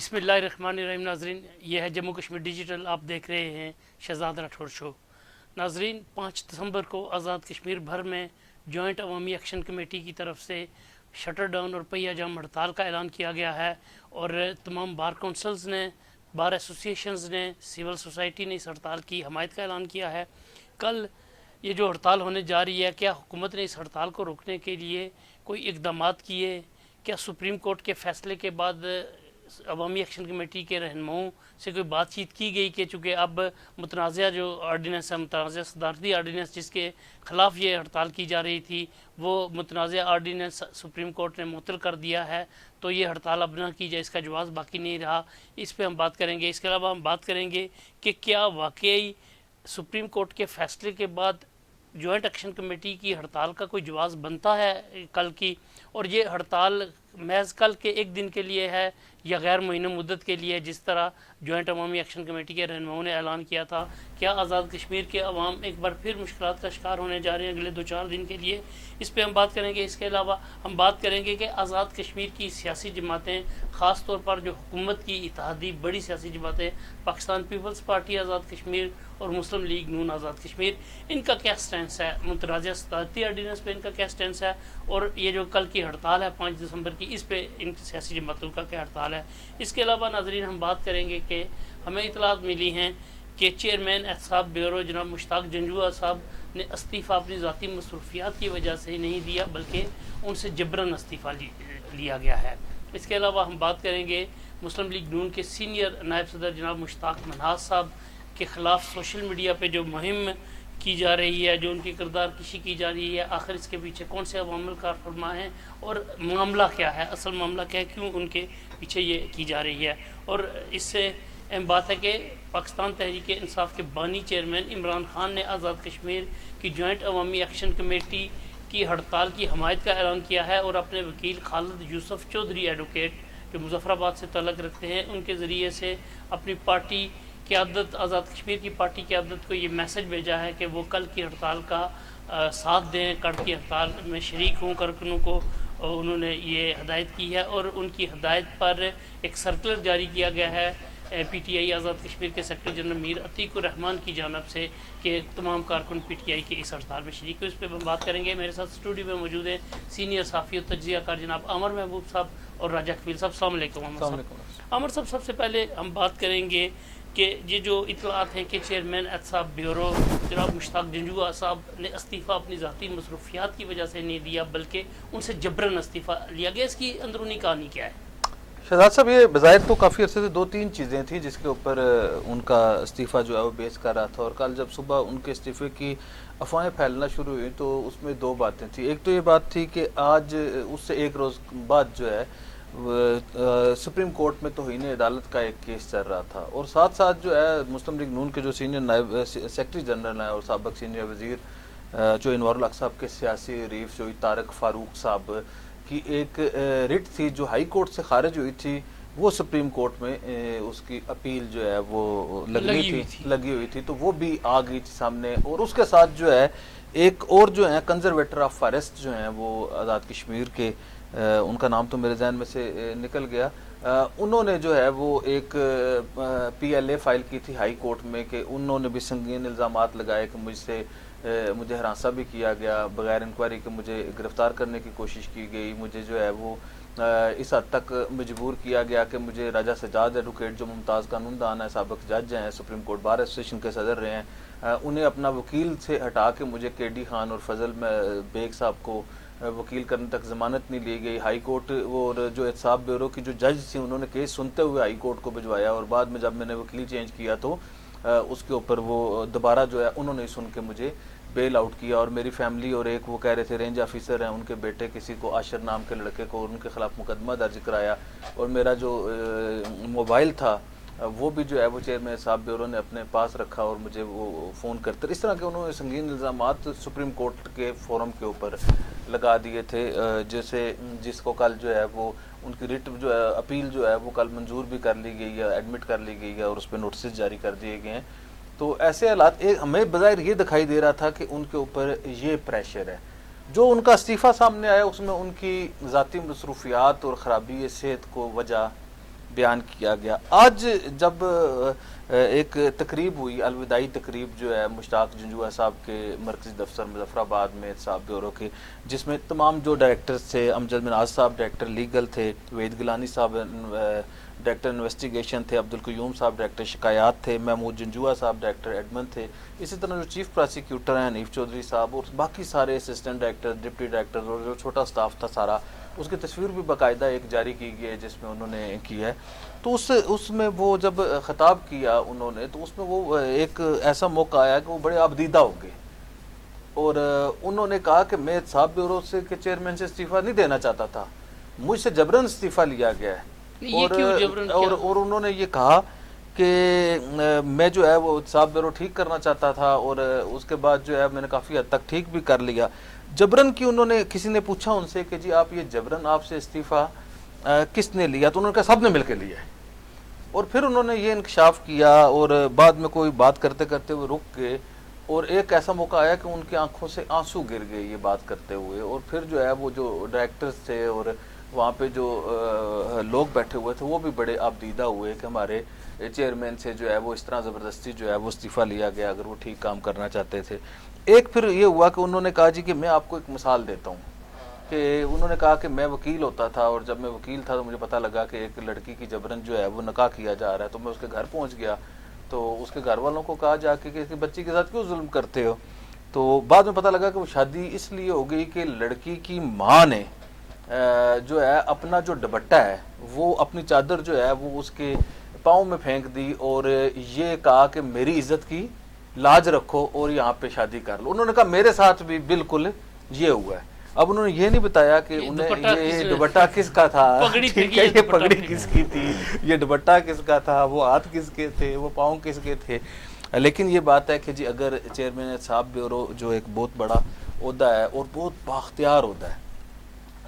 بسم اللہ الرحمن الرحیم۔ ناظرین، یہ ہے جموں کشمیر ڈیجیٹل، آپ دیکھ رہے ہیں شہزاد راٹھور شو۔ ناظرین، 5 دسمبر کو آزاد کشمیر بھر میں جوائنٹ عوامی ایکشن کمیٹی کی طرف سے شٹر ڈاؤن اور پہیہ جام ہڑتال کا اعلان کیا گیا ہے، اور تمام بار کونسلز نے، بار ایسوسیشنز نے، سول سوسائٹی نے اس ہڑتال کی حمایت کا اعلان کیا ہے۔ کل یہ جو ہڑتال ہونے جا رہی ہے، کیا حکومت نے اس ہڑتال کو روکنے کے لیے کوئی اقدامات کیے؟ کیا سپریم کورٹ کے فیصلے کے بعد عوامی ایکشن کمیٹی کے رہنماؤں سے کوئی بات چیت کی گئی کہ چونکہ اب متنازع جو آرڈیننس ہے، متنازع صدارتی آرڈیننس جس کے خلاف یہ ہڑتال کی جا رہی تھی، وہ متنازع آرڈیننس سپریم کورٹ نے معطل کر دیا ہے، تو یہ ہڑتال اب نہ کی جائے، اس کا جواز باقی نہیں رہا۔ اس پہ ہم بات کریں گے۔ اس کے علاوہ ہم بات کریں گے کہ کیا واقعی سپریم کورٹ کے فیصلے کے بعد جوائنٹ ایکشن کمیٹی کی ہڑتال کا کوئی جواز بنتا ہے کل کی، اور یہ ہڑتال محض کل کے ایک دن کے لیے ہے یا غیر معینہ مدت کے لیے، جس طرح جوائنٹ عوامی ایکشن کمیٹی کے رہنماؤں نے اعلان کیا تھا؟ کیا آزاد کشمیر کے عوام ایک بار پھر مشکلات کا شکار ہونے جا رہے ہیں اگلے 2-4 دن کے لیے؟ اس پہ ہم بات کریں گے۔ اس کے علاوہ ہم بات کریں گے کہ آزاد کشمیر کی سیاسی جماعتیں، خاص طور پر جو حکومت کی اتحادی بڑی سیاسی جماعتیں، پاکستان پیپلز پارٹی آزاد کشمیر اور مسلم لیگ نون آزاد کشمیر، ان کا کیا سٹینس ہے؟ متنازع صدارتی آرڈیننس پہ ان کا کیا سٹینس ہے؟ اور یہ جو کل کی ہڑتال ہے 5 دسمبر کی، اس پہ ان سیاسی جماعتوں کا کیا ہڑتال ہے؟ اس کے علاوہ ناظرین ہم بات کریں گے کہ ہمیں اطلاعات ملی ہیں کہ چیئرمین احتساب بیورو جناب مشتاق جنجوعہ صاحب نے استعفیٰ اپنی ذاتی مصروفیات کی وجہ سے نہیں دیا، بلکہ ان سے جبراً استعفیٰ لیا گیا ہے۔ اس کے علاوہ ہم بات کریں گے مسلم لیگ نون کے سینئر نائب صدر جناب مشتاق منہاس صاحب کے خلاف سوشل میڈیا پہ جو مہم کی جا رہی ہے، جو ان کی کردار کشی کی جا رہی ہے، آخر اس کے پیچھے کون سے عوامل کار فرما ہیں اور معاملہ کیا ہے، اصل معاملہ کیا ہے، کیوں ان کے پیچھے یہ کی جا رہی ہے؟ اور اس سے اہم بات ہے کہ پاکستان تحریک انصاف کے بانی چیئرمین عمران خان نے آزاد کشمیر کی جوائنٹ عوامی ایکشن کمیٹی کی ہڑتال کی حمایت کا اعلان کیا ہے، اور اپنے وکیل خالد یوسف چودھری ایڈوکیٹ جو مظفر آباد سے تعلق رکھتے ہیں، ان کے ذریعے سے اپنی پارٹی قیادت، آزاد کشمیر کی پارٹی قیادت کو یہ میسج بھیجا ہے کہ وہ کل کی ہڑتال کا ساتھ دیں، کل کی ہڑتال میں شریک ہوں۔ کارکنوں کو انہوں نے یہ ہدایت کی ہے، اور ان کی ہدایت پر ایک سرکولر جاری کیا گیا ہے P T I Azad Kashmir کے سیکرٹری جنرل میر عتیق الرحمان کی جانب سے کہ تمام کارکن پی ٹی آئی کے اس ہڑتال میں شریک ہو۔ اس پہ ہم بات کریں گے۔ میرے ساتھ اسٹوڈیو میں موجود ہیں سینئر صحافی و تجزیہ کار جناب عامر محبوب صاحب اور راجہ کفیل صاحب۔ السلام علیکم عامر صاحب۔ عامر صاحب، سب سے پہلے ہم بات کریں گے کہ یہ جو اطلاعات ہیں کہ چیئرمین احتساب بیورو جناب مشتاق جنجوعہ صاحب نے استعفیٰ اپنی ذاتی مصروفیات کی وجہ سے نہیں دیا، بلکہ ان سے جبراً استعفیٰ لیا گیا، اس کی اندرونی کہانی کیا ہے؟ شہزاد صاحب، یہ بظاہر تو کافی عرصے سے 2-3 چیزیں تھیں جس کے اوپر ان کا استعفیٰ جو ہے وہ بیس کر رہا تھا، اور کل جب صبح ان کے استعفے کی افواہیں پھیلنا شروع ہوئی تو اس میں 2 باتیں تھیں۔ ایک تو یہ بات تھی کہ آج اس سے 1 روز بعد جو ہے سپریم کورٹ میں توہین عدالت کا ایک کیس چل رہا تھا، اور ساتھ ساتھ جو ہے مسلم لیگ نون کے جو سینئر نائب سیکرٹری جنرل ہیں اور سابق سینئر وزیر جو انوار الحق صاحب کے سیاسی حریف جو طارق فاروق صاحب کی ایک رٹ تھی جو ہائی کورٹ سے خارج ہوئی تھی، وہ سپریم کورٹ میں اس کی اپیل جو ہے وہ لگی ہوئی تھی، تو وہ بھی آ گئی تھی سامنے۔ اور اس کے ساتھ جو ہے ایک اور جو ہیں کنزرویٹر آف فارسٹ جو ہیں وہ آزاد کشمیر کے، ان کا نام تو میرے ذہن میں سے نکل گیا، انہوں نے جو ہے وہ ایک پی ایل اے فائل کی تھی ہائی کورٹ میں کہ انہوں نے بھی سنگین الزامات لگائے کہ مجھے ہراساں بھی کیا گیا، بغیر انکوائری کے مجھے گرفتار کرنے کی کوشش کی گئی، مجھے جو ہے وہ اس حد تک مجبور کیا گیا کہ مجھے راجہ سجاد ایڈوکیٹ جو ممتاز قانون دان ہے، سابق جج ہیں، سپریم کورٹ بار ایسوسیشن کے صدر رہے ہیں، انہیں اپنا وکیل سے ہٹا کے مجھے کے ڈی خان اور فضل بیگ صاحب کو وکیل کرنے تک ضمانت نہیں لی گئی۔ ہائی کورٹ اور جو احتساب بیورو کی جو جج تھی انہوں نے کیس سنتے ہوئے ہائی کورٹ کو بھجوایا، اور بعد میں جب میں نے وکیل چینج کیا تو اس کے اوپر وہ دوبارہ جو ہے انہوں نے سن کے مجھے بیل آؤٹ کیا، اور میری فیملی اور ایک وہ کہہ رہے تھے رینج آفیسر ہیں ان کے بیٹے کسی کو عاشر نام کے لڑکے کو، اور ان کے خلاف مقدمہ درج کرایا، اور میرا جو موبائل تھا وہ بھی جو ہے وہ چیئرمین صاحب بیورو نے اپنے پاس رکھا، اور مجھے وہ فون کرتے، اس طرح کے انہوں نے سنگین الزامات سپریم کورٹ کے فورم کے اوپر لگا دیے تھے، جس کو کل جو ہے وہ ان کی ریٹ جو ہے اپیل جو ہے وہ کل منظور بھی کر لی گئی ہے، ایڈمٹ کر لی گئی ہے، اور اس پہ نوٹسز جاری کر دیے گئے ہیں۔ تو ایسے حالات ہمیں بظاہر یہ دکھائی دے رہا تھا کہ ان کے اوپر یہ پریشر ہے، جو ان کا استعفیٰ سامنے آیا اس میں ان کی ذاتی مصروفیات اور خرابی صحت کو وجہ بیان کیا گیا. آج جب ایک تقریب ہوئی, الوداعی تقریب جو ہے مشتاق جنجوعہ صاحب کے مرکزی دفتر مظفر آباد میں احتساب بیورو کے, جس میں تمام جو ڈائریکٹرز تھے, امجد مناز صاحب ڈائریکٹر لیگل تھے, وحید گیلانی صاحب ڈائریکٹر انویسٹیگیشن تھے, عبدالقیوم صاحب ڈائریکٹر شکایات تھے, محمود جنجوعہ صاحب ڈائریکٹر ایڈمن تھے, اسی طرح جو چیف پراسیکیوٹر ہیں حنیف چودھری صاحب, اور باقی سارے اسسٹنٹ ڈائریکٹر, ڈپٹی ڈائریکٹر اور جو چھوٹا سٹاف تھا سارا, اس کی تصویر بھی باقاعدہ ایک جاری کی گئی ہے جس میں انہوں نے کی ہے. تو اس میں وہ جب خطاب کیا انہوں نے, تو اس میں وہ ایک ایسا موقع آیا کہ وہ بڑے آبدیدہ ہو گئے, اور انہوں نے کہا کہ میں احتساب بیورو سے کے چیئرمین سے استعفیٰ نہیں دینا چاہتا تھا, مجھ سے جبراً استعفیٰ لیا گیا ہے. اور انہوں نے یہ کہا کہ میں جو ہے وہ احتساب بیورو ٹھیک کرنا چاہتا تھا, اور اس کے بعد جو ہے میں نے کافی حد تک ٹھیک بھی کر لیا. جبراً کی انہوں نے, کسی نے پوچھا ان سے کہ جی آپ یہ جبراً آپ سے استعفیٰ کس نے لیا, تو انہوں نے کہا سب نے مل کے لیا ہے. اور پھر انہوں نے یہ انکشاف کیا, اور بعد میں کوئی بات کرتے کرتے وہ رک گئے, اور ایک ایسا موقع آیا کہ ان کی آنکھوں سے آنسو گر گئے یہ بات کرتے ہوئے. اور پھر جو ہے وہ جو ڈائریکٹرز تھے اور وہاں پہ جو لوگ بیٹھے ہوئے تھے وہ بھی بڑے آبدیدہ ہوئے کہ ہمارے چیئرمین سے جو ہے وہ اس طرح زبردستی جو ہے وہ استعفیٰ لیا گیا اگر وہ ٹھیک کام کرنا چاہتے تھے. ایک پھر یہ ہوا کہ انہوں نے کہا جی کہ میں آپ کو ایک مثال دیتا ہوں, کہ انہوں نے کہا کہ میں وکیل ہوتا تھا, اور جب میں وکیل تھا تو مجھے پتہ لگا کہ ایک لڑکی کی جبراً جو ہے وہ نکاح کیا جا رہا ہے, تو میں اس کے گھر پہنچ گیا. تو اس کے گھر والوں کو کہا جا کے کہ اس بچی کے ساتھ کیوں ظلم کرتے ہو, تو بعد میں پتہ لگا کہ وہ شادی اس لیے ہو گئی کہ لڑکی کی ماں نے جو ہے اپنا جو دوپٹہ ہے وہ اپنی چادر جو ہے وہ اس کے پاؤں میں پھینک دی, اور یہ کہا کہ میری عزت کی لاج رکھو اور یہاں پہ شادی کر لو. انہوں نے کہا میرے ساتھ بھی بالکل یہ ہوا ہے. اب انہوں نے یہ نہیں بتایا کہ انہیں یہ دوپٹہ کس کا تھا, یہ پگڑی کس کی تھی, یہ دوپٹہ کس کا تھا, وہ ہاتھ کس کے تھے, وہ پاؤں کس کے تھے. لیکن یہ بات ہے کہ جی اگر چیئرمین احتساب بیورو جو ایک بہت بڑا عہدہ ہے اور بہت بااختیار عہدہ ہے,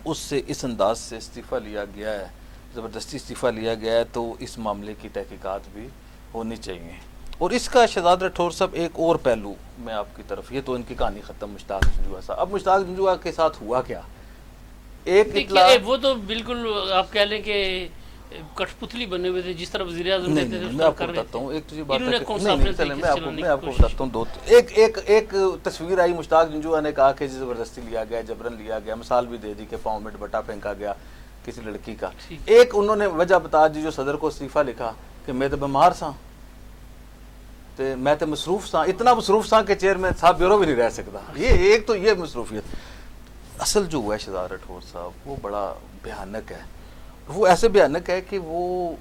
اس سے اس انداز سے استعفیٰ لیا گیا ہے, زبردستی استعفیٰ لیا گیا ہے, تو اس معاملے کی تحقیقات بھی ہونی چاہیے. اور اس کا شہزاد راٹھور صاحب ایک اور پہلو میں آپ کی طرف, یہ تو ان کی کہانی ختم مشتاق جنجوعہ صاحب. اب مشتاق جنجوعہ کے ساتھ ہوا کیا, ایک اطلاع, وہ تو بالکل آپ کہہ لیں کہ کٹھ پتلی بنے ہوئے تھے, جس طرح وزیر اعظم دیتے تھے. میں آپ کو بتاتا ہوں ایک بات ہے, میں آپ کو بتاتا ہوں ایک تصویر آئی, مشتاق جنجوعہ نے کہا کہ زبردستی لیا گیا, جبرن لیا گیا, مثال بھی دے دی کہ پاؤں میں دوپٹہ پھینکا گیا کسی لڑکی کا. ایک انہوں نے وجہ بتا دی جو صدر کو استعفیٰ لکھا کہ میں تو بیمار سا, میں تو مصروف سا, اتنا مصروف سا کہ چیئرمین صاحب بیورو بھی نہیں رہ سکتا. یہ ایک تو یہ مصروفیت. اصل جو ہوا ہے شہزاد راٹھور صاحب وہ بڑا بھیانک ہے. وہ ایسے بھیانک ہے کہ وہ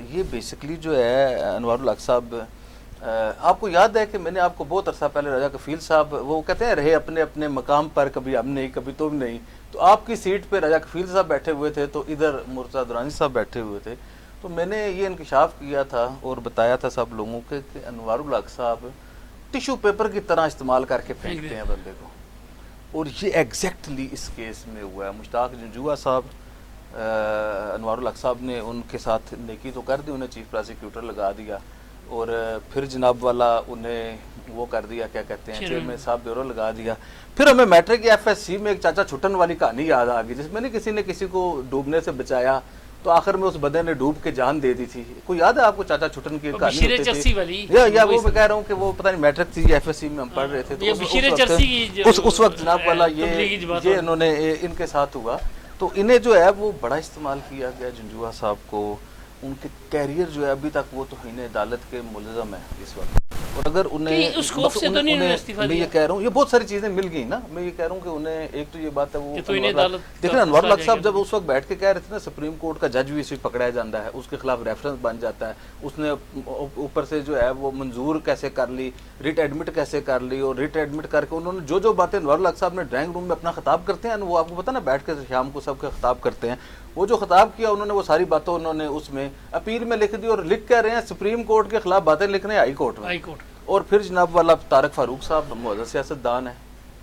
یہ بیسکلی جو ہے انوار الحق صاحب, آپ کو یاد ہے کہ میں نے آپ کو بہت عرصہ پہلے رضا کفیل صاحب وہ کہتے ہیں رہے اپنے اپنے مقام پر, کبھی ہم نہیں کبھی تم نہیں, تو آپ کی سیٹ پہ رضا کفیل صاحب بیٹھے ہوئے تھے تو ادھر مرتضیٰ درانی صاحب بیٹھے ہوئے تھے. تو میں نے یہ انکشاف کیا تھا اور بتایا تھا سب لوگوں کے کہ انوار الحق صاحب ٹیشو پیپر کی طرح استعمال کر کے پھینکتے ہیں بندے کو, اور یہ ایگزیکٹلی اس کیس میں ہوا ہے. مشتاق جنجوعہ صاحب, انوار الحق صاحب نے ان کے ساتھ نیکی تو کر دی, انہیں چیف پراسیکیوٹر لگا دیا, اور پھر جناب والا انہیں وہ کر دیا, کیا کہتے ہیں, چیئرمین صاحب بیورو لگا دیا. پھر ہمیں میٹرک ایف ایس سی میں ایک چاچا چھٹن والی کہانی یاد آ گئی, جس میں کسی نے کسی کو ڈوبنے سے بچایا تو آخر میں اس بدے نے ڈوب کے جان دے دی تھی. کوئی یاد ہے آپ کو چاچا چھٹن کی کہانی ہوتی تھی, یا وہ میں کہہ رہا ہوں کہ وہ پتہ نہیں میٹرک تھی ایف ایس سی میں ہم پڑھ رہے تھے, تو اس وقت جناب والا یہ انہوں نے ان کے ساتھ ہوا. تو انہیں جو ہے وہ بڑا استعمال کیا گیا جنجوعہ صاحب کو. ان کے کیریئر جو ہے ابھی تک وہ تو توہین عدالت کے ملزم ہیں اس وقت, اور اگر انہیں اس خوف سے تو نہیں استعفیٰ میں یہ کہہ رہا ہوں, یہ بہت ساری چیزیں مل گئی نا, میں یہ کہہ رہا ہوں کہ انہیں ایک تو یہ بات ہے وہ دیکھیں انوار الحق صاحب جب اس وقت بیٹھ کے کہہ رہے تھے نا سپریم کورٹ کا جج بھی اسی پکڑا جاتا ہے, اس کے خلاف ریفرنس بن جاتا ہے, اس نے اوپر سے جو ہے وہ منظور کیسے کر لی, ریٹ ایڈمٹ کیسے کر لی, اور ریٹ ایڈمٹ کر کے انہوں نے جو باتیں انوار الحق صاحب نے ڈرائنگ روم میں اپنا خطاب کرتے ہیں وہ آپ کو پتہ نا بیٹھ کے شام کو سب کے خطاب کرتے ہیں, وہ جو خطاب کیا انہوں نے وہ ساری باتیں انہوں نے اس میں اپیل میں لکھ دی, اور لکھ کہہ رہے ہیں سپریم کورٹ کے خلاف باتیں لکھ رہے ہیں ہائی کورٹ میں. اور پھر جناب والا طارق فاروق صاحب معزز سیاست دان ہے,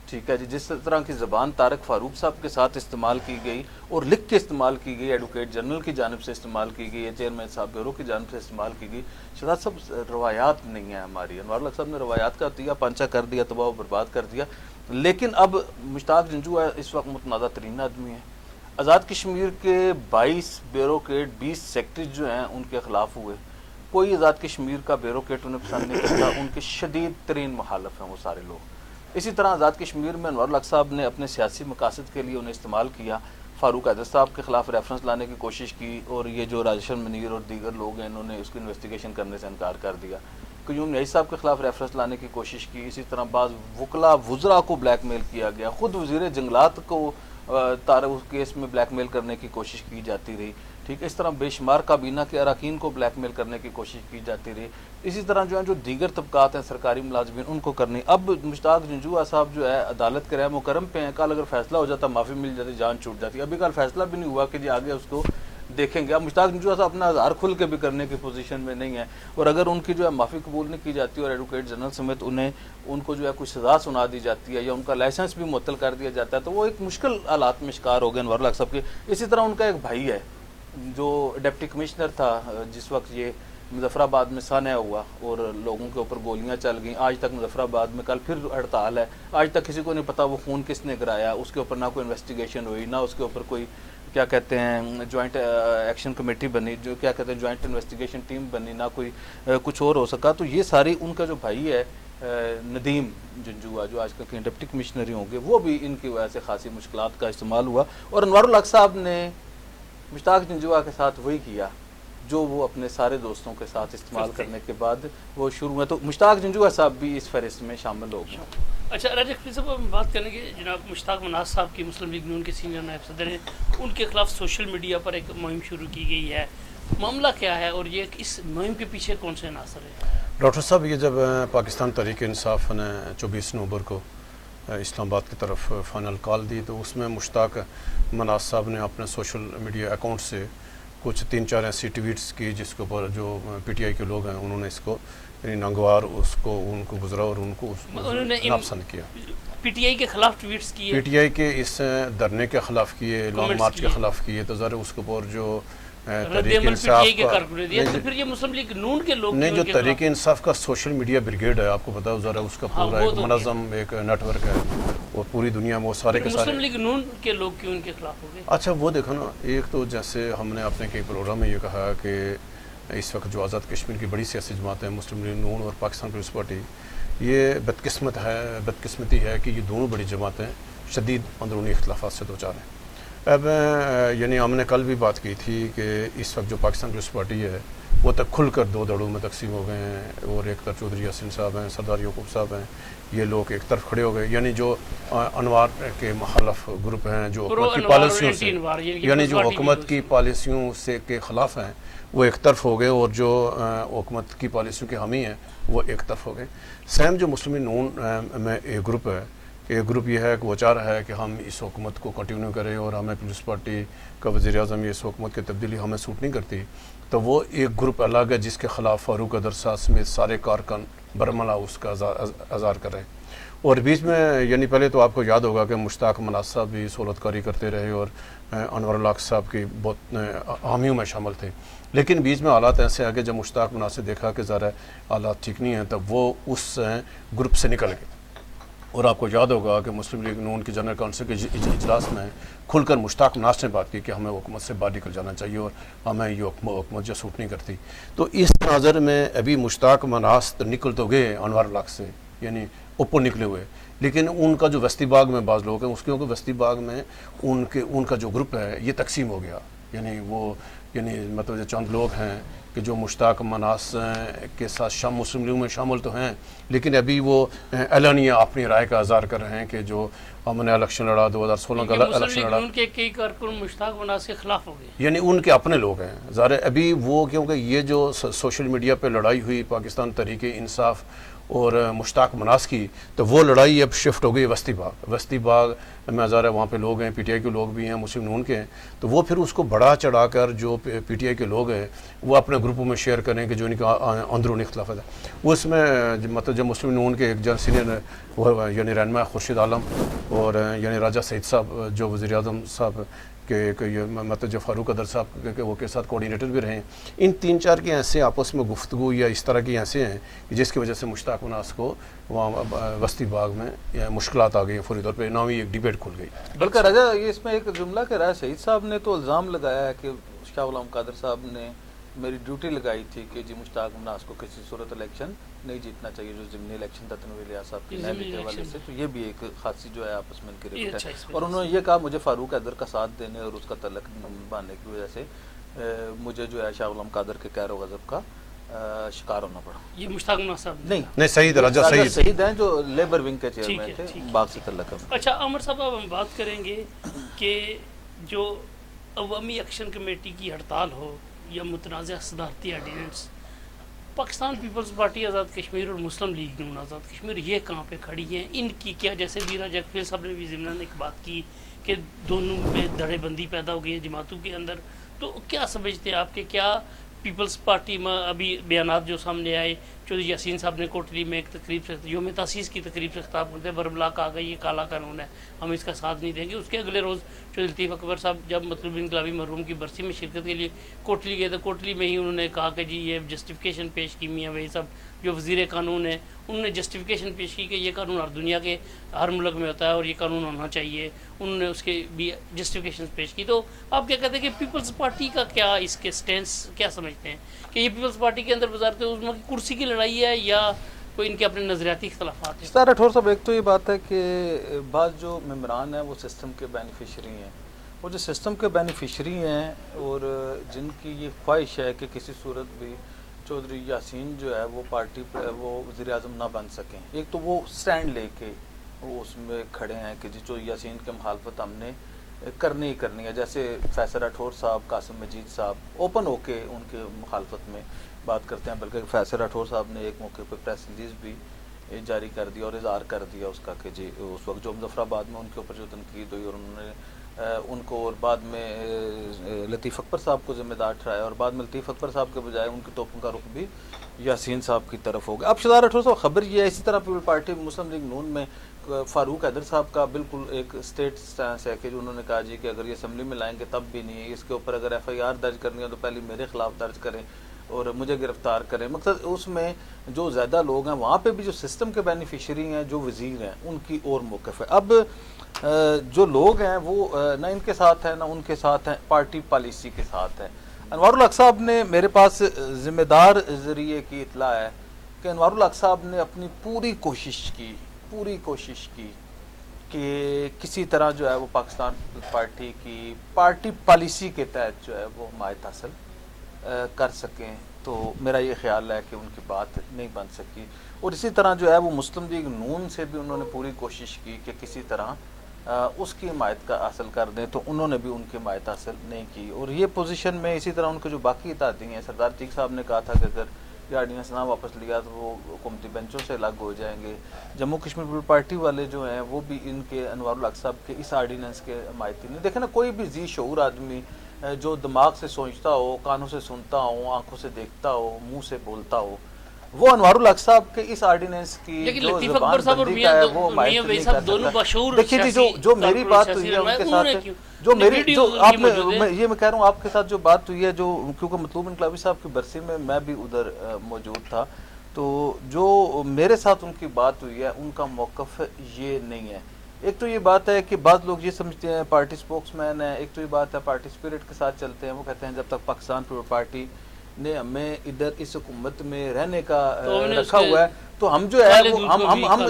ٹھیک ہے جی, جس طرح کی زبان طارق فاروق صاحب کے ساتھ استعمال کی گئی اور لکھ کے استعمال کی گئی, ایڈوکیٹ جنرل کی جانب سے استعمال کی گئی, چیئرمین صاحب بیورو کی جانب سے استعمال کی گئی. شہزاد صاحب روایات نہیں ہیں ہماری, انوار الحق صاحب نے روایات کا دیا پانچا کر دیا, تباہ و برباد کر دیا. لیکن اب مشتاق جنجوعہ اس وقت متنازع ترین آدمی ہے. آزاد کشمیر کے 22 بیوروکریٹ 20 سیکٹریز جو ہیں ان کے خلاف ہوئے. کوئی آزاد کشمیر کا بیوروکریٹ انہیں پسند نہیں کرتا, ان کے شدید ترین مخالف ہیں وہ سارے لوگ. اسی طرح آزاد کشمیر میں انوار الحق صاحب نے اپنے سیاسی مقاصد کے لیے انہیں استعمال کیا. فاروق حیدر صاحب کے خلاف ریفرنس لانے کی کوشش کی, اور یہ جو راجیشن منیر اور دیگر لوگ ہیں انہوں نے اس کی انویسٹیگیشن کرنے سے انکار کر دیا. قیوم نیازی صاحب کے خلاف ریفرنس لانے کی کوشش کی. اسی طرح بعض وزراء کو بلیک میل کیا گیا. خود وزیر جنگلات کو اس کیس میں بلیک میل کرنے کی کوشش کی جاتی رہی. ٹھیک ہے, اس طرح بے شمار کابینہ کے اراکین کو بلیک میل کرنے کی کوشش کی جاتی رہی. اسی طرح جو دیگر طبقات ہیں سرکاری ملازمین ان کو کرنی. اب مشتاق جنجوعہ صاحب جو ہے عدالت کے رحم و کرم پہ ہیں. کل اگر فیصلہ ہو جاتا معافی مل جاتی, جان چھوٹ جاتی. ابھی کل فیصلہ بھی نہیں ہوا کہ جی آگے اس کو دیکھیں گے. اب مشتاق جنجوعہ صاحب اپنا اظہار کھل کے بھی کرنے کی پوزیشن میں نہیں ہے, اور اگر ان کی جو ہے معافی قبول نہیں کی جاتی اور ایڈوکیٹ جنرل سمیت ان کو جو ہے کوئی سزا سنا دی جاتی ہے یا ان کا لائسنس بھی معطل کر دیا جاتا ہے, تو وہ ایک مشکل حالات میں شکار ہو گئے انوار الحق صاحب کے. اسی طرح ان کا ایک بھائی ہے جو ڈپٹی کمشنر تھا جس وقت یہ مظفر آباد میں سانحہ ہوا اور لوگوں کے اوپر گولیاں چل گئیں. آج تک مظفر آباد میں کل پھر ہڑتال ہے. آج تک کسی کو نہیں پتا وہ خون کس نے کرایا. اس کے اوپر نہ کوئی انویسٹیگیشن ہوئی, نہ اس کے اوپر کوئی کیا کہتے ہیں جوائنٹ ایکشن کمیٹی بنی, جو کیا کہتے ہیں جوائنٹ انویسٹیگیشن ٹیم بنی, نہ کوئی کچھ اور ہو سکا. تو یہ ساری ان کا جو بھائی ہے ندیم جنجوعہ جو آج کل کے ڈپٹی کمشنر ہی ہوں گے, وہ بھی ان کی وجہ سے خاصی مشکلات کا استعمال ہوا. اور انوار الحق صاحب نے مشتاق جنجوعہ کے ساتھ وہی کیا جو وہ اپنے سارے دوستوں کے ساتھ استعمال کرنے کے بعد وہ شروع ہوئے. تو مشتاق جنجوعہ صاحب بھی اس فہرست میں شامل ہو گئے. اچھا راجہ اختری صاحب, ہم بات کریں گے جناب مشتاق مناز صاحب کی, مسلم لیگ نون کے سینئر نائب صدر ہیں. ان کے خلاف سوشل میڈیا پر ایک مہم شروع کی گئی ہے. معاملہ کیا ہے اور یہ اس مہم کے پیچھے کون سے عناصر ہیں؟ ڈاکٹر صاحب, یہ جب پاکستان تحریک انصاف نے 24 نومبر کو اسلام آباد کی طرف فائنل کال دی, تو اس میں مشتاق مناز صاحب نے اپنے سوشل میڈیا اکاؤنٹ سے کچھ 3-4 ایسی ٹویٹس کی جس کے اوپر جو پی ٹی آئی کے لوگ ہیں انہوں نے اس کو یعنی ننگوار ان کو گزرا اور ان کو ناپسند کیا. پی ٹی آئی کے خلاف ٹویٹس کیے, پی ٹی آئی کے اس دھرنے کے خلاف کیے, لانگ مارچ کے خلاف کیے. تو ذرا اس کے اوپر جو تحریک انصاف کا نہیں, جو تحریک انصاف کا سوشل میڈیا بریگیڈ ہے, آپ کو پتا ہے ذرا اس کا پورا ایک منظم ایک نیٹ ورک ہے اور پوری دنیا میں وہ سارے کے سارے. مسلم لیگ نون کے لوگ کیوں ان کے خلاف ہو گئے؟ اچھا وہ دیکھو نا, ایک تو جیسے ہم نے اپنے کئی پروگرام میں یہ کہا کہ اس وقت جو آزاد کشمیر کی بڑی سیاسی جماعت ہے مسلم لیگ نون اور پاکستان پیپلز پارٹی, یہ بدقسمتی ہے کہ یہ دونوں بڑی جماعتیں شدید اندرونی اختلافات سے دوچار ہیں. اب یعنی ہم نے کل بھی بات کی تھی کہ اس وقت جو پاکستان پیپلز پارٹی ہے وہ تک کھل کر 2 دھڑوں میں تقسیم ہو گئے ہیں, اور ایک طرف چودھری یاسین صاحب ہیں, سردار یعقوب صاحب ہیں, یہ لوگ ایک طرف کھڑے ہو گئے. یعنی جو انوار کے مخالف گروپ ہیں جو حکومت کی پالیسیوں سے یعنی جو حکومت کی پالیسیوں سے کے خلاف ہیں وہ ایک طرف ہو گئے, اور جو حکومت کی پالیسیوں کے حامی ہیں وہ ایک طرف ہو گئے. سیم جو مسلم نون میں ایک گروپ ہے, ایک گروپ یہ ہے کہ وہ چاہ رہا ہے کہ ہم اس حکومت کو کنٹینیو کریں اور ہمیں پیپلز پارٹی کا وزیر اعظم یہ اس حکومت کی تبدیلی ہمیں سوٹ نہیں کرتی. تو وہ ایک گروپ الگ ہے جس کے خلاف فاروق حیدر صاحب سمیت سارے کارکن برملا اس کا اظہار کر رہے ہیں. اور بیچ میں یعنی پہلے تو آپ کو یاد ہوگا کہ مشتاق مناز صاحب بھی سہولت کاری کرتے رہے اور انوار الحق صاحب کی بہت حامیوں میں شامل تھے. لیکن بیچ میں حالات ایسے آگے جب مشتاق مناز سے دیکھا کہ ذرا حالات ٹھیک نہیں ہیں, تب وہ اس گروپ سے نکل گئے. اور آپ کو یاد ہوگا کہ مسلم لیگ نون کی جنرل کونسل کے اجلاس میں کھل کر مشتاق مناز نے بات کی کہ ہمیں حکومت سے باہر نکل جانا چاہیے اور ہمیں یہ حکومت جو سوٹ نہیں کرتی. تو اس نظر میں ابھی مشتاق مناز تو نکل تو گئے انوار الحق سے, یعنی اوپر نکلے ہوئے, لیکن ان کا جو وسطی باغ میں بعض لوگ ہیں اس کیونکہ وسطی باغ میں ان کا جو گروپ ہے یہ تقسیم ہو گیا. یعنی مطلب جو چند لوگ ہیں کہ جو مشتاق مناز کے ساتھ مسلم لیگ میں شامل تو ہیں, لیکن ابھی وہ اعلانیہ اپنی رائے کا اظہار کر رہے ہیں کہ جو ہم نے الیکشن لڑا 2016 کا الیکشن لڑا, ان کے کئی کارکن مشتاق مناز کے خلاف ہو گئے, یعنی ان کے اپنے لوگ ہیں. ظاہر ابھی وہ کیونکہ یہ جو سوشل میڈیا پہ لڑائی ہوئی پاکستان تحریک انصاف اور مشتاق مناز کی, تو وہ لڑائی اب شفٹ ہو گئی وسطی باغ میں. ظاہر ہے وہاں پہ لوگ ہیں, پی ٹی آئی کے لوگ بھی ہیں, مسلم نون کے ہیں, تو وہ پھر اس کو بڑھا چڑھا کر جو پی ٹی آئی کے لوگ ہیں وہ اپنے گروپوں میں شیئر کریں کہ جو ان کا اندرونی اختلافات ہے. اس میں مطلب جو مسلم نون کے ایک سینئر وہ یعنی رہنما خورشید عالم اور یعنی راجہ سعید صاحب جو وزیر اعظم صاحب کہ مطلب جو فاروق قدر صاحب کے وہ کے ساتھ کوآرڈینیٹر بھی رہے ہیں. ان 3-4 کے ایسے آپس میں گفتگو یا اس طرح کی ایسے ہیں جس کی وجہ سے مشتاق مناس کو وہاں وسطی باغ میں مشکلات آ گئی فوری طور پہ نامی ایک ڈیبیٹ کھل گئی. بلکہ رجا یہ اس میں ایک جملہ کہ راج شہید صاحب نے تو الزام لگایا ہے کہ شاہ غلام قادر صاحب نے میری ڈیوٹی لگائی تھی کہ جی مشتاق مناس کو کسی صورت الیکشن نہیں جیتنا چاہیے جو ضمنی الیکشن تھا تنویر الیاس صاحب کی نیب کے حوالے سے. تو یہ بھی ایک خاصی جو ہے آپس میں ان کی ربط ہے. اور انہوں نے یہ کہا مجھے فاروق حیدر کا ساتھ دینے اور اس کا تعلق باندھنے کی وجہ سے مجھے جو ہے شاہ غلام قادر کے قہر و غضب کا شکار ہونا پڑا. یہ مشتاق مناس صاحب نہیں سعید راجہ سعید ہیں جو لیبر ونگ کے چیئرمین تھے باغ سے تعلق. اچھا عمر صاحب اب ہم بات کریں گے کہ جو عوامی ایکشن کمیٹی کی ہڑتال ہو یا متنازع صدارتی ordinance, Pakistan Peoples party Azad Kashmir اور مسلم لیگ نون آزاد کشمیر یہ کہاں پہ کھڑی ہیں؟ ان کی کیا، جیسے بیرا جگفیل صاحب نے بھی ضمن ایک بات کی کہ دونوں میں دھڑے بندی پیدا ہو گئی ہے جماعتوں کے اندر، تو کیا سمجھتے ہیں آپ کہ کیا پیپلز پارٹی میں ابھی بیانات جو سامنے آئے، چودھری یاسین صاحب نے کوٹلی میں ایک تقریب سے یوم تاسیس کی تقریب سے خطاب کرتے برملا کہا گئی یہ کالا قانون ہے ہم اس کا ساتھ نہیں دیں گے. اس کے اگلے روز چودھری لطیف اکبر صاحب جب مطلوب انقلابی مرحوم کی برسی میں شرکت کے لیے کوٹلی گئے تو کوٹلی میں ہی انہوں نے کہا کہ جی یہ جسٹیفیکیشن پیش کی. میاں وہی صاحب جو وزیر قانون ہیں انہوں نے جسٹیفیکیشن پیش کی کہ یہ قانون ہر دنیا کے ہر ملک میں ہوتا ہے اور یہ قانون ہونا چاہیے. انہوں نے اس کے بھی جسٹیفیکیشن پیش کی. تو آپ کیا کہتے ہیں کہ پیپلز پارٹی کا کیا اس کے سٹینس کیا سمجھتے ہیں کہ یہ پیپلز پارٹی کے اندر وزارت عظمیٰ کی کرسی کی لڑائی ہے یا کوئی ان کے اپنے نظریاتی اختلافات ہیں؟ ستارہ راٹھور صاحب ایک تو یہ بات ہے کہ بعض جو ممبران ہیں وہ سسٹم کے بینیفیشری ہیں. وہ جو سسٹم کے بینیفیشری ہیں اور جن کی یہ خواہش ہے کہ کسی صورت بھی چودھری یاسین جو ہے وہ پارٹی پہ وہ وزیر اعظم نہ بن سکیں. ایک تو وہ سٹینڈ لے کے وہ اس میں کھڑے ہیں کہ جی چودھری یاسین کے مخالفت ہم نے کرنی ہی کرنی ہے. جیسے فیصل راٹھور صاحب، قاسم مجید صاحب اوپن ہو کے ان کے مخالفت میں بات کرتے ہیں. بلکہ فیصل راٹھور صاحب نے ایک موقع پہ پریس ریلیز بھی جاری کر دیا اور اظہار کر دیا اس کا کہ جی اس وقت جو مظفر آباد میں ان کے اوپر جو تنقید ہوئی اور انہوں نے ان کو اور بعد میں لطیف اکبر صاحب کو ذمہ دار ٹھہرایا اور بعد میں لطیف اکبر صاحب کے بجائے ان کی توپوں کا رخ بھی یاسین صاحب کی طرف ہو گیا. اب ستارہ راٹھور صاحب خبر یہ ہے اسی طرح پیپل پارٹی مسلم لیگ نون میں فاروق حیدر صاحب کا بالکل ایک اسٹیٹ سٹانس ہے کہ انہوں نے کہا جی کہ اگر یہ اسمبلی میں لائیں گے تب بھی نہیں، اس کے اوپر اگر ایف آئی آر درج کرنی ہے تو پہلے میرے خلاف درج کریں اور مجھے گرفتار کریں. مقصد اس میں جو زیادہ لوگ ہیں وہاں پہ بھی جو سسٹم کے بینیفیشری ہیں جو وزیر ہیں ان کی اور موقف ہے. اب جو لوگ ہیں وہ نہ ان کے ساتھ ہیں نہ ان کے ساتھ ہیں، پارٹی پالیسی کے ساتھ ہیں. انوار الحق صاحب نے میرے پاس ذمہ دار ذریعے کی اطلاع ہے کہ انوار الحق صاحب نے اپنی پوری کوشش کی کہ کسی طرح جو ہے وہ پاکستان پارٹی کی پارٹی پالیسی کے تحت جو ہے وہ حمایت حاصل کر سکیں. تو میرا یہ خیال ہے کہ ان کی بات نہیں بن سکی. اور اسی طرح جو ہے وہ مسلم لیگ نون سے بھی انہوں نے پوری کوشش کی کہ کسی طرح اس کی حمایت کا حاصل کر دیں تو انہوں نے بھی ان کی حمایت حاصل نہیں کی. اور یہ پوزیشن میں اسی طرح ان کے جو باقی اتحادی ہیں، سردار تیغ صاحب نے کہا تھا کہ اگر یہ آرڈیننس نہ واپس لیا تو وہ حکومتی بینچوں سے الگ ہو جائیں گے. جموں کشمیر پیپل پارٹی والے جو ہیں وہ بھی ان کے انوار الحق صاحب کے اس آرڈیننس کے حمایتی نہیں. دیکھیں نا، کوئی بھی ذی شعور آدمی جو دماغ سے سوچتا ہو، کانوں سے سنتا ہو، آنکھوں سے دیکھتا ہو، منہ سے بولتا ہو، وہ انوار الحق صاحب کے اس آرڈیننس کی جو زبان بندی کا ہے وہ حمایت نہیں کر سکتا. دیکھیے جی جو میری بات ہوئی ہے ان کے ساتھ، جو میری جو آپ نے یہ میں کہہ رہا ہوں آپ کے ساتھ جو بات ہوئی ہے، جو کیونکہ مطلوب انقلابی صاحب کی برسی میں بھی ادھر موجود تھا، تو جو میرے ساتھ ان کی بات ہوئی ہے ان کا موقف یہ نہیں ہے. ایک تو یہ بات ہے کہ بعض لوگ یہ سمجھتے ہیں پارٹی سپوکس مین ہے، ایک تو یہ بات ہے پارٹی اسپرٹ کے ساتھ چلتے ہیں. وہ کہتے ہیں جب تک پاکستان پیپل پارٹی نے ہمیں ادھر اس حکومت میں رہنے کا رکھا ہوا ہے تو ہم جو ہے ہم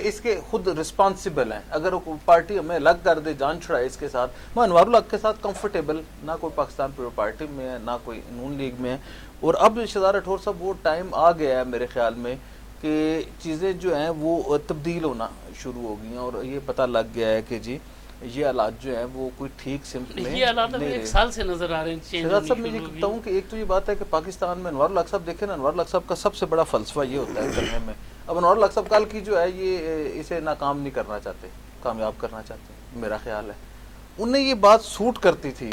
اس کے خود رسپانسبل ہیں. اگر پارٹی ہمیں الگ کر دے، جان چھڑائے اس کے ساتھ، میں انوار الحق کے ساتھ کمفرٹیبل نہ کوئی پاکستان پیپل پارٹی میں ہے نہ کوئی نون لیگ میں ہے. اور اب ستارہ راٹھور صاحب وہ ٹائم آ گیا ہے میرے خیال میں کہ چیزیں جو ہیں وہ تبدیل ہونا شروع ہو گئی ہیں اور یہ پتہ لگ گیا ہے کہ جی یہ حالات جو ہیں وہ کوئی ٹھیک سمت میں یہ حالات ایک سال سے نظر آ رہے ہیں. شہزاد صاحب میں یہ کہتا ہوں کہ ایک تو یہ بات ہے کہ پاکستان میں انوار الحق صاحب دیکھیں نا، انوار الحق صاحب کا سب سے بڑا فلسفہ یہ ہوتا ہے کرنے میں. اب انوار الحق صاحب کل کی جو ہے یہ اسے ناکام نہیں کرنا چاہتے، کامیاب کرنا چاہتے، میرا خیال ہے. انہیں یہ بات سوٹ کرتی تھی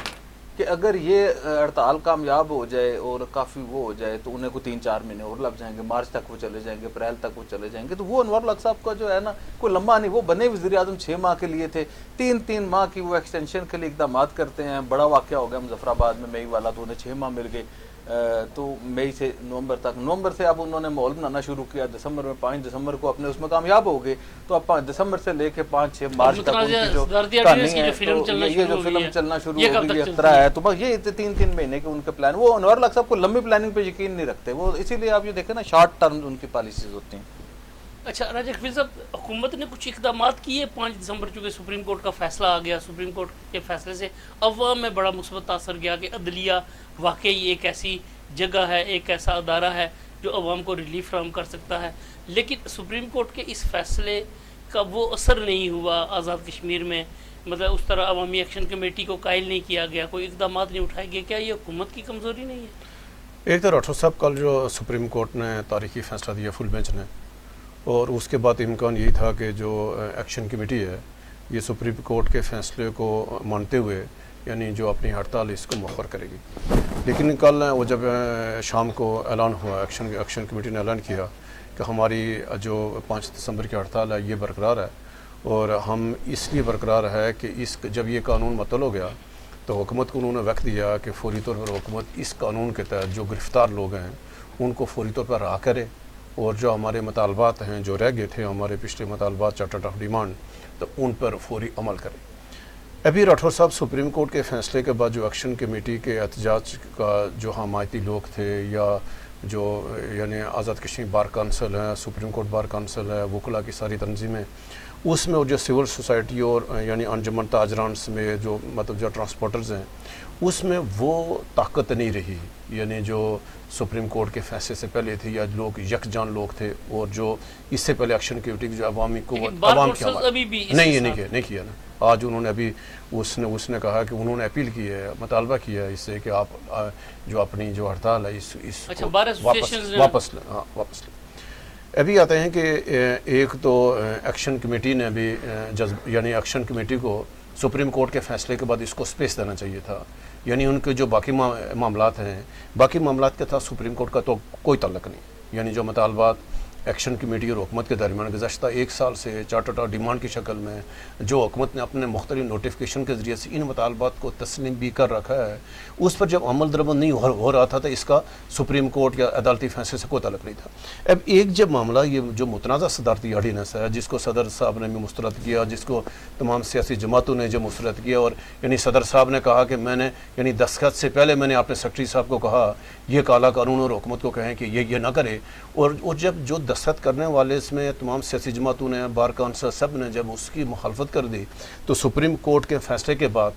کہ اگر یہ ہڑتال کامیاب ہو جائے اور کافی وہ ہو جائے تو انہیں کوئی 3-4 مہینے اور لگ جائیں گے، مارچ تک وہ چلے جائیں گے، اپریل تک وہ چلے جائیں گے، تو وہ انور الحق صاحب کا جو ہے نا کوئی لمبا نہیں، وہ بنے وزیر اعظم 6 ماہ کے لیے تھے، 3 ماہ کی وہ ایکسٹینشن کے لیے اقدامات کرتے ہیں. بڑا واقعہ ہو گیا مظفر آباد میں مئی والا، تو انہیں 6 ماہ مل گئے، تو مئی سے نومبر تک، نومبر سے اب انہوں نے ماحول بنانا شروع کیا، دسمبر میں 5 دسمبر کو اپنے اس میں کامیاب ہو گئے، تو اب 5 دسمبر سے لے کے 5-6 مارچ تک ان کی جو کہانی ہے، یہ جو فلم چلنا شروع ہو گئی، یہ اختراع ہے، تو بس یہ 3 مہینے کے ان کے پلان. وہ انور الحق صاحب کو لمبی پلاننگ پہ یقین نہیں رکھتے، وہ اسی لیے آپ یہ دیکھیں نا شارٹ ٹرم ان کی پالیسیز ہوتی ہیں. اچھا راجہ حفیظ صاحب، حکومت نے کچھ اقدامات کیے 5 دسمبر چونکہ سپریم کورٹ کا فیصلہ آ گیا، سپریم کورٹ کے فیصلے سے عوام میں بڑا مثبت اثر گیا کہ عدلیہ واقعی ایک ایسی جگہ ہے، ایک ایسا ادارہ ہے جو عوام کو ریلیف فراہم کر سکتا ہے، لیکن سپریم کورٹ کے اس فیصلے کا وہ اثر نہیں ہوا آزاد کشمیر میں، مطلب اس طرح عوامی ایکشن کمیٹی کو قائل نہیں کیا گیا، کوئی اقدامات نہیں اٹھائے گئے. کیا یہ حکومت کی کمزوری نہیں ہے؟ ایک تو راٹھور صاحب کل جو سپریم کورٹ نے تاریخی فیصلہ دیا فل بینچ نے، اور اس کے بعد امکان یہی تھا کہ جو ایکشن کمیٹی ہے یہ سپریم کورٹ کے فیصلے کو مانتے ہوئے یعنی جو اپنی ہڑتال اس کو مؤخر کرے گی. لیکن کل وہ جب شام کو اعلان ہوا، ایکشن کمیٹی نے اعلان کیا کہ ہماری جو 5 دسمبر کی ہڑتال ہے یہ برقرار ہے، اور ہم اس لیے برقرار ہے کہ جب یہ قانون معطل ہو گیا تو حکومت کو انہوں نے وقت دیا کہ فوری طور پر حکومت اس قانون کے تحت جو گرفتار لوگ ہیں ان کو فوری طور پر رہا کرے، اور جو ہمارے مطالبات ہیں جو رہ گئے تھے، ہمارے پچھلے مطالبات چارٹر آف ڈیمانڈ، تو ان پر فوری عمل کرے. ابھی راٹھور صاحب سپریم کورٹ کے فیصلے کے بعد جو ایکشن کمیٹی کے احتجاج کا جو حمایتی لوگ تھے، یا جو یعنی آزاد کشمیر بار کونسل ہے، سپریم کورٹ بار کونسل ہے، وکلا کی ساری تنظیمیں، اس میں اور جو سول سوسائٹی اور یعنی انجمن تاجران میں جو مطلب جو ٹرانسپورٹرز ہیں، اس میں وہ طاقت نہیں رہی یعنی جو سپریم کورٹ کے فیصلے سے پہلے تھی، یا لوگ یکجان لوگ تھے، اور جو اس سے پہلے ایکشن کمیٹی کی جو عوامی قوت عوام کی نہیں کیا نا. آج انہوں نے ابھی اس نے کہا کہ انہوں نے اپیل کی ہے، مطالبہ کیا ہے اس سے کہ آپ جو اپنی جو ہڑتال ہے اس واپس لیں. ابھی آتے ہیں کہ ایک تو ایکشن کمیٹی نے بھی یعنی ایکشن کمیٹی کو سپریم کورٹ کے فیصلے کے بعد اس کو سپیس دینا چاہیے تھا، یعنی ان کے جو باقی معاملات ہیں، باقی معاملات کے ساتھ سپریم کورٹ کا تو کوئی تعلق نہیں. یعنی جو مطالبات ایکشن کمیٹی اور حکومت کے درمیان گزشتہ 1 سال سے چارٹر آف ڈیمانڈ کی شکل میں جو حکومت نے اپنے مختلف نوٹیفیکیشن کے ذریعے سے ان مطالبات کو تسلیم بھی کر رکھا ہے، اس پر جب عمل درآمد نہیں ہو رہا تھا تو اس کا سپریم کورٹ یا عدالتی فیصلے سے کوئی تعلق نہیں تھا. اب ایک جب معاملہ یہ جو متنازع صدارتی آرڈیننس ہے، جس کو صدر صاحب نے بھی مسترد کیا، جس کو تمام سیاسی جماعتوں نے جو مسترد کیا، اور یعنی صدر صاحب نے کہا کہ میں نے یعنی دستخط سے پہلے میں نے اپنے سیکرٹری صاحب کو کہا یہ کالا قانون، اور حکومت کو کہیں کہ یہ نہ کرے، اور جب جو دستخط کرنے والے اس میں تمام سیاسی جماعتوں نے، بار کونسل سب نے جب اس کی مخالفت کر دی، تو سپریم کورٹ کے فیصلے کے بعد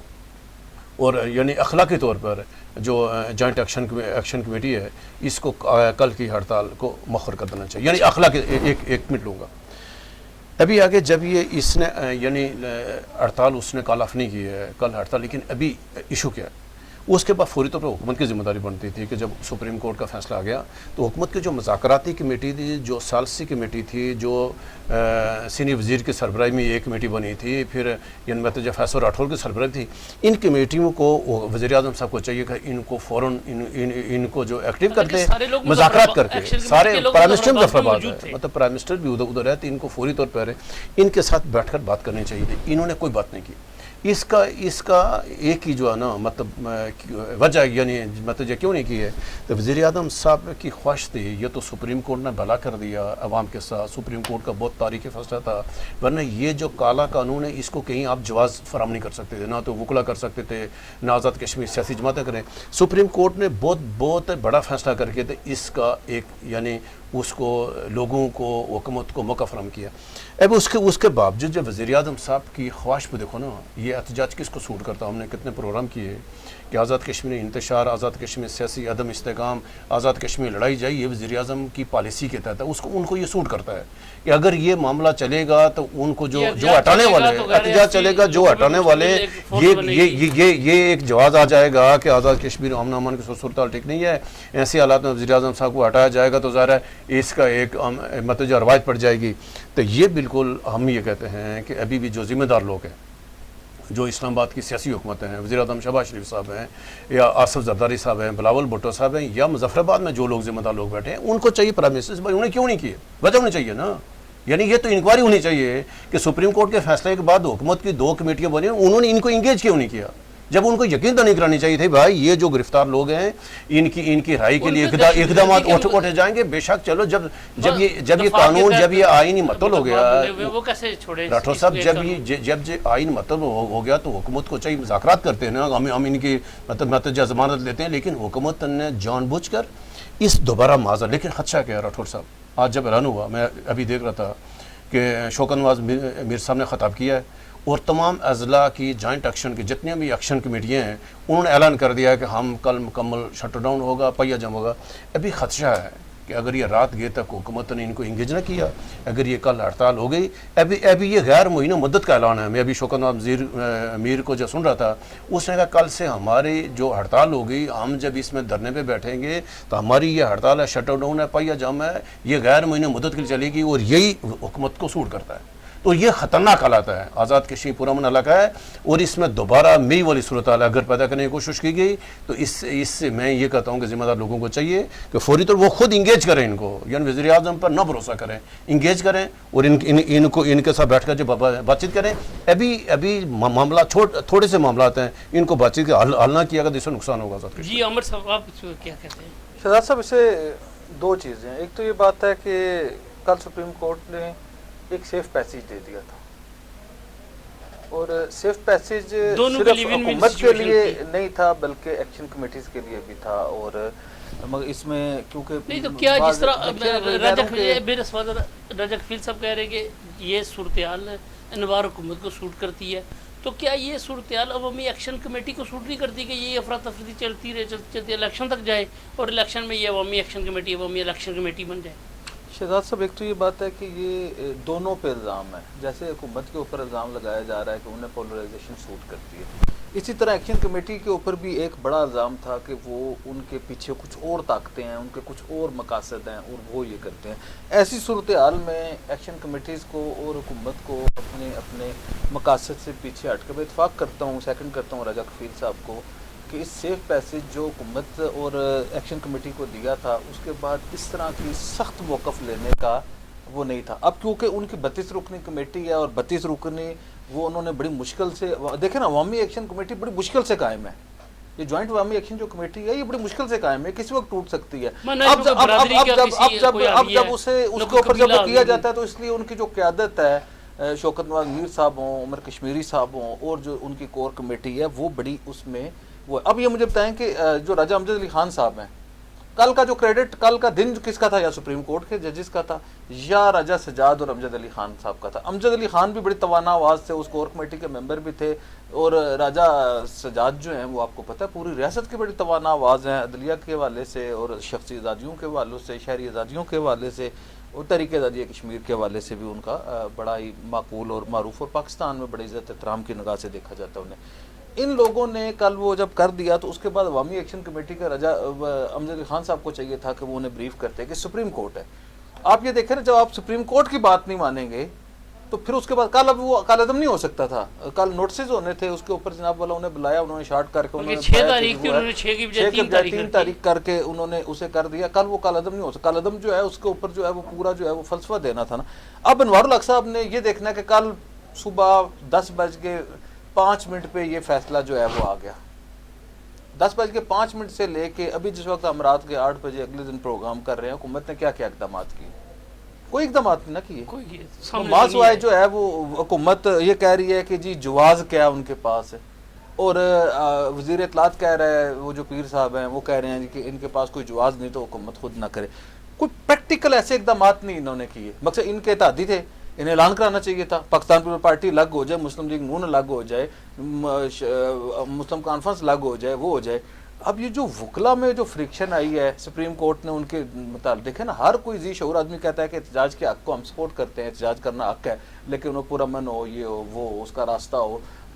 اور یعنی اخلاقی طور پر جو جوائنٹ ایکشن کمیٹی ہے اس کو کل کی ہڑتال کو مؤخر کر دینا چاہیے. یعنی اخلاقی ایک منٹ لوں گا. ابھی آگے جب یہ اس نے یعنی ہڑتال اس نے کال آف نہیں کی ہے کل ہڑتال، لیکن ابھی ایشو کیا ہے، اس کے بعد فوری طور پر حکومت کی ذمہ داری بنتی تھی کہ جب سپریم کورٹ کا فیصلہ آ گیا تو حکومت کی جو مذاکراتی کمیٹی تھی، جو ثالثی کمیٹی تھی، جو سینئر وزیر کی سربراہی میں یہ کمیٹی بنی تھی، پھر یعنی مطلب جو فیصل راٹھور کی سربراہی تھی، ان کمیٹیوں کو وزیر اعظم صاحب کو چاہیے کہ ان کو فوراً ان کو جو ایکٹیو کرتے مذاکرات کر کے، سارے پرائم منسٹر مظفرآباد ہے، مطلب پرائم منسٹر بھی ادھر ہے، تو ان کو فوری طور پر ان کے ساتھ بیٹھ کر بات کرنی چاہیے تھی. انہوں نے کوئی بات نہیں کی. اس کا ایک ہی جو ہے نا مطلب وجہ یعنی مطلب یہ کیوں نہیں کی ہے، تو وزیر اعظم صاحب کی خواہش تھی. یہ تو سپریم کورٹ نے بھلا کر دیا عوام کے ساتھ، سپریم کورٹ کا بہت تاریخی فیصلہ تھا، ورنہ یہ جو کالا قانون ہے اس کو کہیں آپ جواز فراہم نہیں کر سکتے تھے، نہ تو وکلا کر سکتے تھے، نہ آزاد کشمیر سیاسی جماعتیں کریں. سپریم کورٹ نے بہت بڑا فیصلہ کر کے اس کا ایک یعنی اس کو لوگوں کو حکومت کو موقع فراہم کیا. اب اس کے باوجود جب وزیر اعظم صاحب کی خواہش پہ دیکھو نا، یہ احتجاج کس کو سوٹ کرتا. ہم نے کتنے پروگرام کیے کہ آزاد کشمیر انتشار، آزاد کشمیر سیاسی عدم استحکام، آزاد کشمیر لڑائی جائے، یہ وزیر اعظم کی پالیسی کے تحت ان کو یہ سوٹ کرتا ہے کہ اگر یہ معاملہ چلے گا تو ان کو جو ہٹانے والے احتجاج چلے گا، جو ہٹانے والے یہ ایک جواز آ جائے گا کہ آزاد کشمیر امن امان کی صورتحال ٹھیک نہیں ہے، ایسے حالات میں وزیر اعظم صاحب کو ہٹایا جائے گا تو ظاہر ہے اس کا ایک مطلب روایت پڑ جائے گی. تو یہ بالکل ہم یہ کہتے ہیں کہ ابھی بھی جو ذمہ دار لوگ ہیں، جو اسلام آباد کی سیاسی حکومتیں ہیں، وزیر اعظم شہباز شریف صاحب ہیں یا آصف زرداری صاحب ہیں، بلاول بھٹو صاحب ہیں، یا مظفر آباد میں جو لوگ ذمہ دار لوگ بیٹھے ہیں، ان کو چاہیے پرائمسٹر بھائی انہیں کیوں نہیں کیے، وجہ ہونی چاہیے نا. یعنی یہ تو انکوائری ہونی چاہیے کہ سپریم کورٹ کے فیصلے کے بعد حکومت کی 2 کمیٹیاں بنی، انہوں نے ان کو انگیج کیوں نہیں کیا، جب ان کو یقین تو نہیں کرانی چاہیے تھی بھائی یہ جو گرفتار لوگ ہیں ان کی رہائی کے لیے اقدامات اٹھے جائیں گے. بے شک چلو جب یہ قانون، جب یہ آئین مطلب ہو گیا، وہ کیسے چھوڑے راٹھور صاحب، جب آئین مطلب ہو گیا تو حکومت کو چاہیے مذاکرات کرتے ہیں نا، ہم ان کی مطلب ضمانت لیتے ہیں، لیکن حکومت نے جان بوجھ کر اس دوبارہ معذر. لیکن خدشہ کیا ہے راٹھور صاحب، آج جب اعلان ہوا میں ابھی دیکھ رہا تھا کہ شوکت نواز میر صاحب نے خطاب کیا ہے اور تمام اضلاع کی جوائنٹ ایکشن کی جتنی بھی ایکشن کمیٹیاں ہیں انہوں نے اعلان کر دیا ہے کہ ہم کل مکمل شٹ ڈاؤن ہوگا، پہیہ جم ہوگا. ابھی خدشہ ہے کہ اگر یہ رات گئے تک حکومت نے ان کو انگیج نہ کیا، اگر یہ کل ہڑتال ہو گئی، ابھی یہ غیر معینہ مدت کا اعلان ہے. میں ابھی شوکت نواز میر کو جو سن رہا تھا، اس نے کہا کل سے ہماری جو ہڑتال ہوگی، ہم جب اس میں دھرنے پہ بیٹھیں گے تو ہماری یہ ہڑتال ہے، شٹ ڈاؤن ہے، پہیہ جم ہے، یہ غیر معینہ مدت کے لیے چلے گی اور یہی حکومت کو سوٹ کرتا ہے. تو یہ خطرناک حالات ہے، آزاد کشمیر پرامن علاقہ ہے اور اس میں دوبارہ مئی والی صورتحال اگر پیدا کرنے کی کوشش کی گئی تو اس سے میں یہ کہتا ہوں کہ ذمہ دار لوگوں کو چاہیے کہ فوری طور وہ خود انگیج کریں ان کو، یعنی وزیر اعظم پر نہ بھروسہ کریں، انگیج کریں اور ان کے ساتھ بیٹھ کر جو بات چیت کریں. ابھی معاملہ تھوڑے سے معاملات ہیں، ان کو بات چیت کا حل نہ کیا اگر اس سے نقصان ہوگا. آزاد کشمیر جی عمر صاحب آپ کیا کہتے ہیں؟ شہزاد صاحب، اسے 2 چیزیں، ایک تو یہ بات ہے کہ کل سپریم کورٹ نے ایک سیف پیسیج دے دیا تھا اور سیف پیسیج صرف حکومت کے لیے نہیں تھا بلکہ ایکشن کمیٹیز کے لیے بھی تھا. اور اس میں کیونکہ نہیں تو کیا جس طرح رجک فیل صاحب کہہ رہے ہیں کہ یہ صورتحال انوار حکومت کو سوٹ کرتی ہے، تو کیا یہ صورتحال عوامی ایکشن کمیٹی کو سوٹ نہیں کرتی کہ یہ افراتفری چلتی رہے الیکشن تک جائے اور الیکشن میں یہ عوامی ایکشن کمیٹی بن جائے؟ شہزاد صاحب، ایک تو یہ بات ہے کہ یہ دونوں پہ الزام ہے. جیسے حکومت کے اوپر الزام لگایا جا رہا ہے کہ انہیں پولرائزیشن سوٹ کرتی ہے، اسی طرح ایکشن کمیٹی کے اوپر بھی ایک بڑا الزام تھا کہ وہ ان کے پیچھے کچھ اور طاقتیں ہیں، ان کے کچھ اور مقاصد ہیں اور وہ یہ کرتے ہیں. ایسی صورتحال میں ایکشن کمیٹیز کو اور حکومت کو اپنے مقاصد سے پیچھے ہٹ کر میں اتفاق کرتا ہوں، سیکنڈ کرتا ہوں رجا کفیل صاحب کو کہ اس سیف پیسیج جو حکومت اور ایکشن کمیٹی کو دیا تھا اس کے بعد اس طرح کی سخت موقف لینے کا وہ نہیں تھا. اب کیونکہ ان کی 32 رکنی کمیٹی ہے اور 32 رکنی وہ انہوں نے بڑی مشکل سے، دیکھیں نا عوامی ایکشن کمیٹی بڑی مشکل سے قائم ہے. یہ جوائنٹ عوامی ایکشن جو کمیٹی ہے یہ بڑی مشکل سے قائم ہے، کسی وقت ٹوٹ سکتی ہے. اب جب اسے اس کے اوپر جب کیا جاتا ہے تو اس لیے ان کی جو قیادت ہے، شوکت نواز میر صاحب ہوں، عمر کشمیری صاحب ہوں اور جو ان کی کور کمیٹی ہے وہ بڑی اس میں وہ. اب یہ مجھے بتائیں کہ جو راجہ امجد علی خان صاحب ہیں، کل کا جو کریڈٹ کل کا دن کس کا تھا؟ یا سپریم کورٹ کے ججز کا تھا یا راجہ سجاد اور امجد علی خان صاحب کا تھا؟ امجد علی خان بھی بڑی توانا آواز تھے، اس کور کمیٹی کے ممبر بھی تھے، اور راجہ سجاد جو ہیں وہ آپ کو پتہ ہے پوری ریاست کی بڑی توانا آواز ہیں، عدلیہ کے حوالے سے اور شخصی آزادیوں کے حوالے سے، شہری آزادیوں کے حوالے سے اور تحریک آزادی کشمیر کے حوالے سے بھی ان کا بڑا ہی معقول اور معروف اور پاکستان میں بڑی عزت احترام کی نگاہ سے دیکھا جاتا ہے انہیں. ان لوگوں نے کل وہ جب کر دیا تو اس کے بعد عوامی ایکشن کمیٹی کا رجا امجد علی خان صاحب کو چاہیے تھا کہ وہ انہیں بریف کرتے کہ سپریم کورٹ ہے. آپ یہ دیکھیں نا، جب آپ سپریم کورٹ کی بات نہیں مانیں گے تو پھر اس کے بعد کل اب وہ کالعدم نہیں ہو سکتا تھا. کل نوٹسز ہونے تھے اس کے اوپر، جناب والا انہیں بلایا، انہوں نے شارٹ کر کے 6 تاریخ تھی، انہوں نے 6 کی بجائے 3 تاریخ کر کے انہوں نے اسے کر دیا. کل وہ کالعدم نہیں ہو سکتا. کالعدم جو ہے اس کے اوپر جو ہے وہ پورا جو ہے وہ فلسفہ دینا تھا نا. اب انوار الحق صاحب نے یہ دیکھنا ہے کہ کل صبح 10:05 پہ یہ فیصلہ جو ہے وہ آ گیا. 10:05 سے لے کے ابھی جس وقت ہم رات کے 8 بجے اگلے دن پروگرام کر رہے ہیں، حکومت نے کیا کیا اقدامات کیے؟ کوئی اقدامات نہ کیے. ماسوائے جو ہے وہ حکومت یہ کہہ رہی ہے کہ جی جواز کیا ان کے پاس ہے، اور وزیر اطلاعات کہہ رہا ہے، وہ جو پیر صاحب ہیں وہ کہہ رہے ہیں کہ ان کے پاس کوئی جواز نہیں تو حکومت خود نہ کرے. کوئی پریکٹیکل ایسے اقدامات نہیں انہوں نے کیے. مقصد ان کے اتحادی تھے، انہیں اعلان کرانا چاہیے تھا، پاکستان پیپل پارٹی الگ ہو جائے، مسلم لیگ نون الگ ہو جائے، مسلم کانفرنس الگ ہو جائے، وہ ہو جائے. اب یہ جو وکلا میں جو فرکشن آئی ہے، سپریم کورٹ نے ان کے متعلق دیکھیں نا، ہر کوئی ذی شعور آدمی کہتا ہے کہ احتجاج کے حق کو ہم سپورٹ کرتے ہیں، احتجاج کرنا حق ہے، لیکن وہ پرامن ہو، یہ ہو وہ ہو، اس کا راستہ ہو.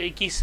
21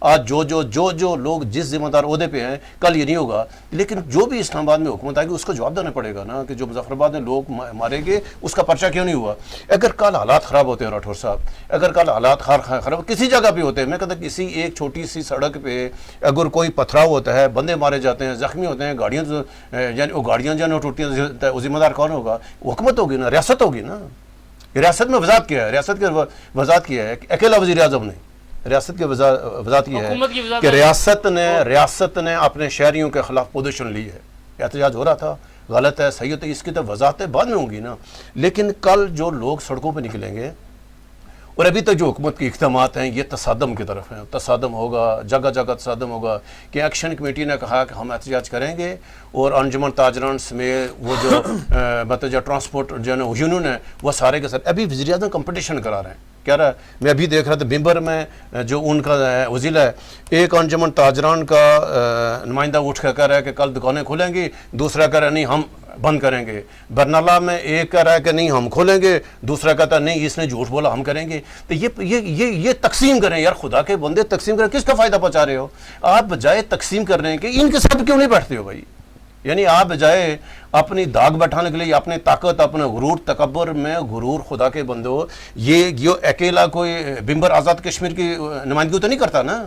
آج جو لوگ جس ذمہ دار عہدے پہ ہیں کل یہ نہیں ہوگا، لیکن جو بھی اسلام آباد میں حکومت آئے گی اس کو جواب دینا پڑے گا نا کہ جو مظفر آباد میں لوگ مارے گئے اس کا پرچہ کیوں نہیں ہوا۔ اگر کل حالات خراب ہوتے ہیں راٹھور صاحب، اگر کل حالات خراب کسی جگہ پہ ہوتے ہیں، میں کہتا کسی ایک چھوٹی سی سڑک پہ اگر کوئی پتھراؤ ہوتا ہے، بندے مارے جاتے ہیں، زخمی ہوتے ہیں، گاڑیاں جو ٹوٹتی ہیں، وہ ذمہ دار کون ہوگا؟ حکومت ہوگی نا، ریاست ہوگی نا۔ ریاست میں وضاحت کیا ہے؟ ریاست کی وضاحت کیا ہے؟ اکیلا وزیر اعظم نے ریاست کی وضاحت یہ ہے کہ ریاست نے اپنے شہریوں کے خلاف پوزیشن لی ہے۔ احتجاج ہو رہا تھا، غلط ہے، صحیح ہے، اس کی تو وضاحتیں بعد میں ہوں گی نا، لیکن کل جو لوگ سڑکوں پہ نکلیں گے اور ابھی تک جو حکومت کے اقدامات ہیں یہ تصادم کی طرف ہیں، تصادم ہوگا، جگہ جگہ تصادم ہوگا کہ ایکشن کمیٹی نے کہا کہ ہم احتجاج کریں گے اور انجمن تاجران سمیت وہ جو مطلب جو ٹرانسپورٹ جو یونین ہے وہ سارے کے ساتھ ابھی وزیر اعظم کمپٹیشن کرا رہے ہیں۔ کہہ رہا ہے، میں ابھی دیکھ رہا تھا بمبر میں جو ان کا وزیلا ہے، ایک انجمن تاجران کا نمائندہ اٹھ کر کہہ رہا ہے کہ کل دکانیں کھولیں گی، دوسرا کہہ رہا ہے نہیں ہم بند کریں گے۔ برنالہ میں ایک کہہ رہا ہے کہ نہیں ہم کھولیں گے، دوسرا کہتا ہے نہیں اس نے جھوٹ بولا ہم کریں گے۔ تو یہ تقسیم کریں یار، خدا کے بندے تقسیم کریں، کس کا فائدہ پہنچا رہے ہو آپ؟ بجائے تقسیم کرنے کے ان کے ساتھ کیوں نہیں بیٹھتے ہو بھائی؟ یعنی آپ بجائے اپنی داغ بٹھانے کے لیے اپنی طاقت، اپنے غرور تکبر میں غرور، خدا کے بندو یہ اکیلا کوئی بمبر آزاد کشمیر کی نمائندگی تو نہیں کرتا نا۔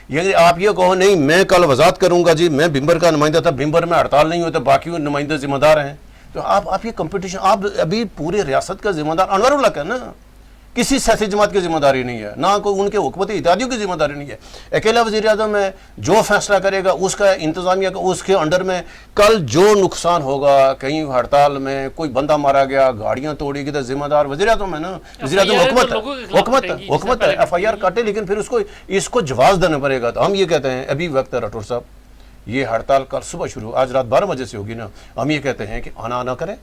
یعنی آپ یہ کہو نہیں میں کل وضاحت کروں گا جی میں بمبر کا نمائندہ تھا، بمبر میں ہڑتال نہیں ہوتا، باقی نمائندے ذمہ دار ہیں، تو آپ یہ کمپٹیشن، آپ ابھی پورے ریاست کا ذمہ دار انور الحق ہے نا، کسی سیاسی جماعت کی ذمہ داری نہیں ہے، نہ کوئی ان کے حکومتی اتحادیوں کی ذمہ داری نہیں ہے۔ اکیلا وزیر اعظم ہے، جو فیصلہ کرے گا اس کا انتظامیہ کا اس کے انڈر میں کل جو نقصان ہوگا، کہیں ہڑتال میں کوئی بندہ مارا گیا، گاڑیاں توڑی گئی، تو ذمہ دار وزیر اعظم ہے نا، وزیر اعظم حکومت ہے، ایف آئی آر کاٹے، لیکن پھر اس کو جواز دینا پڑے گا۔ تو ہم یہ کہتے ہیں ابھی وقت ہے راٹھور صاحب، یہ ہڑتال کل صبح شروع، آج رات 12 بجے سے ہوگی نا، ہم یہ کہتے ہیں کہ آنا کرے،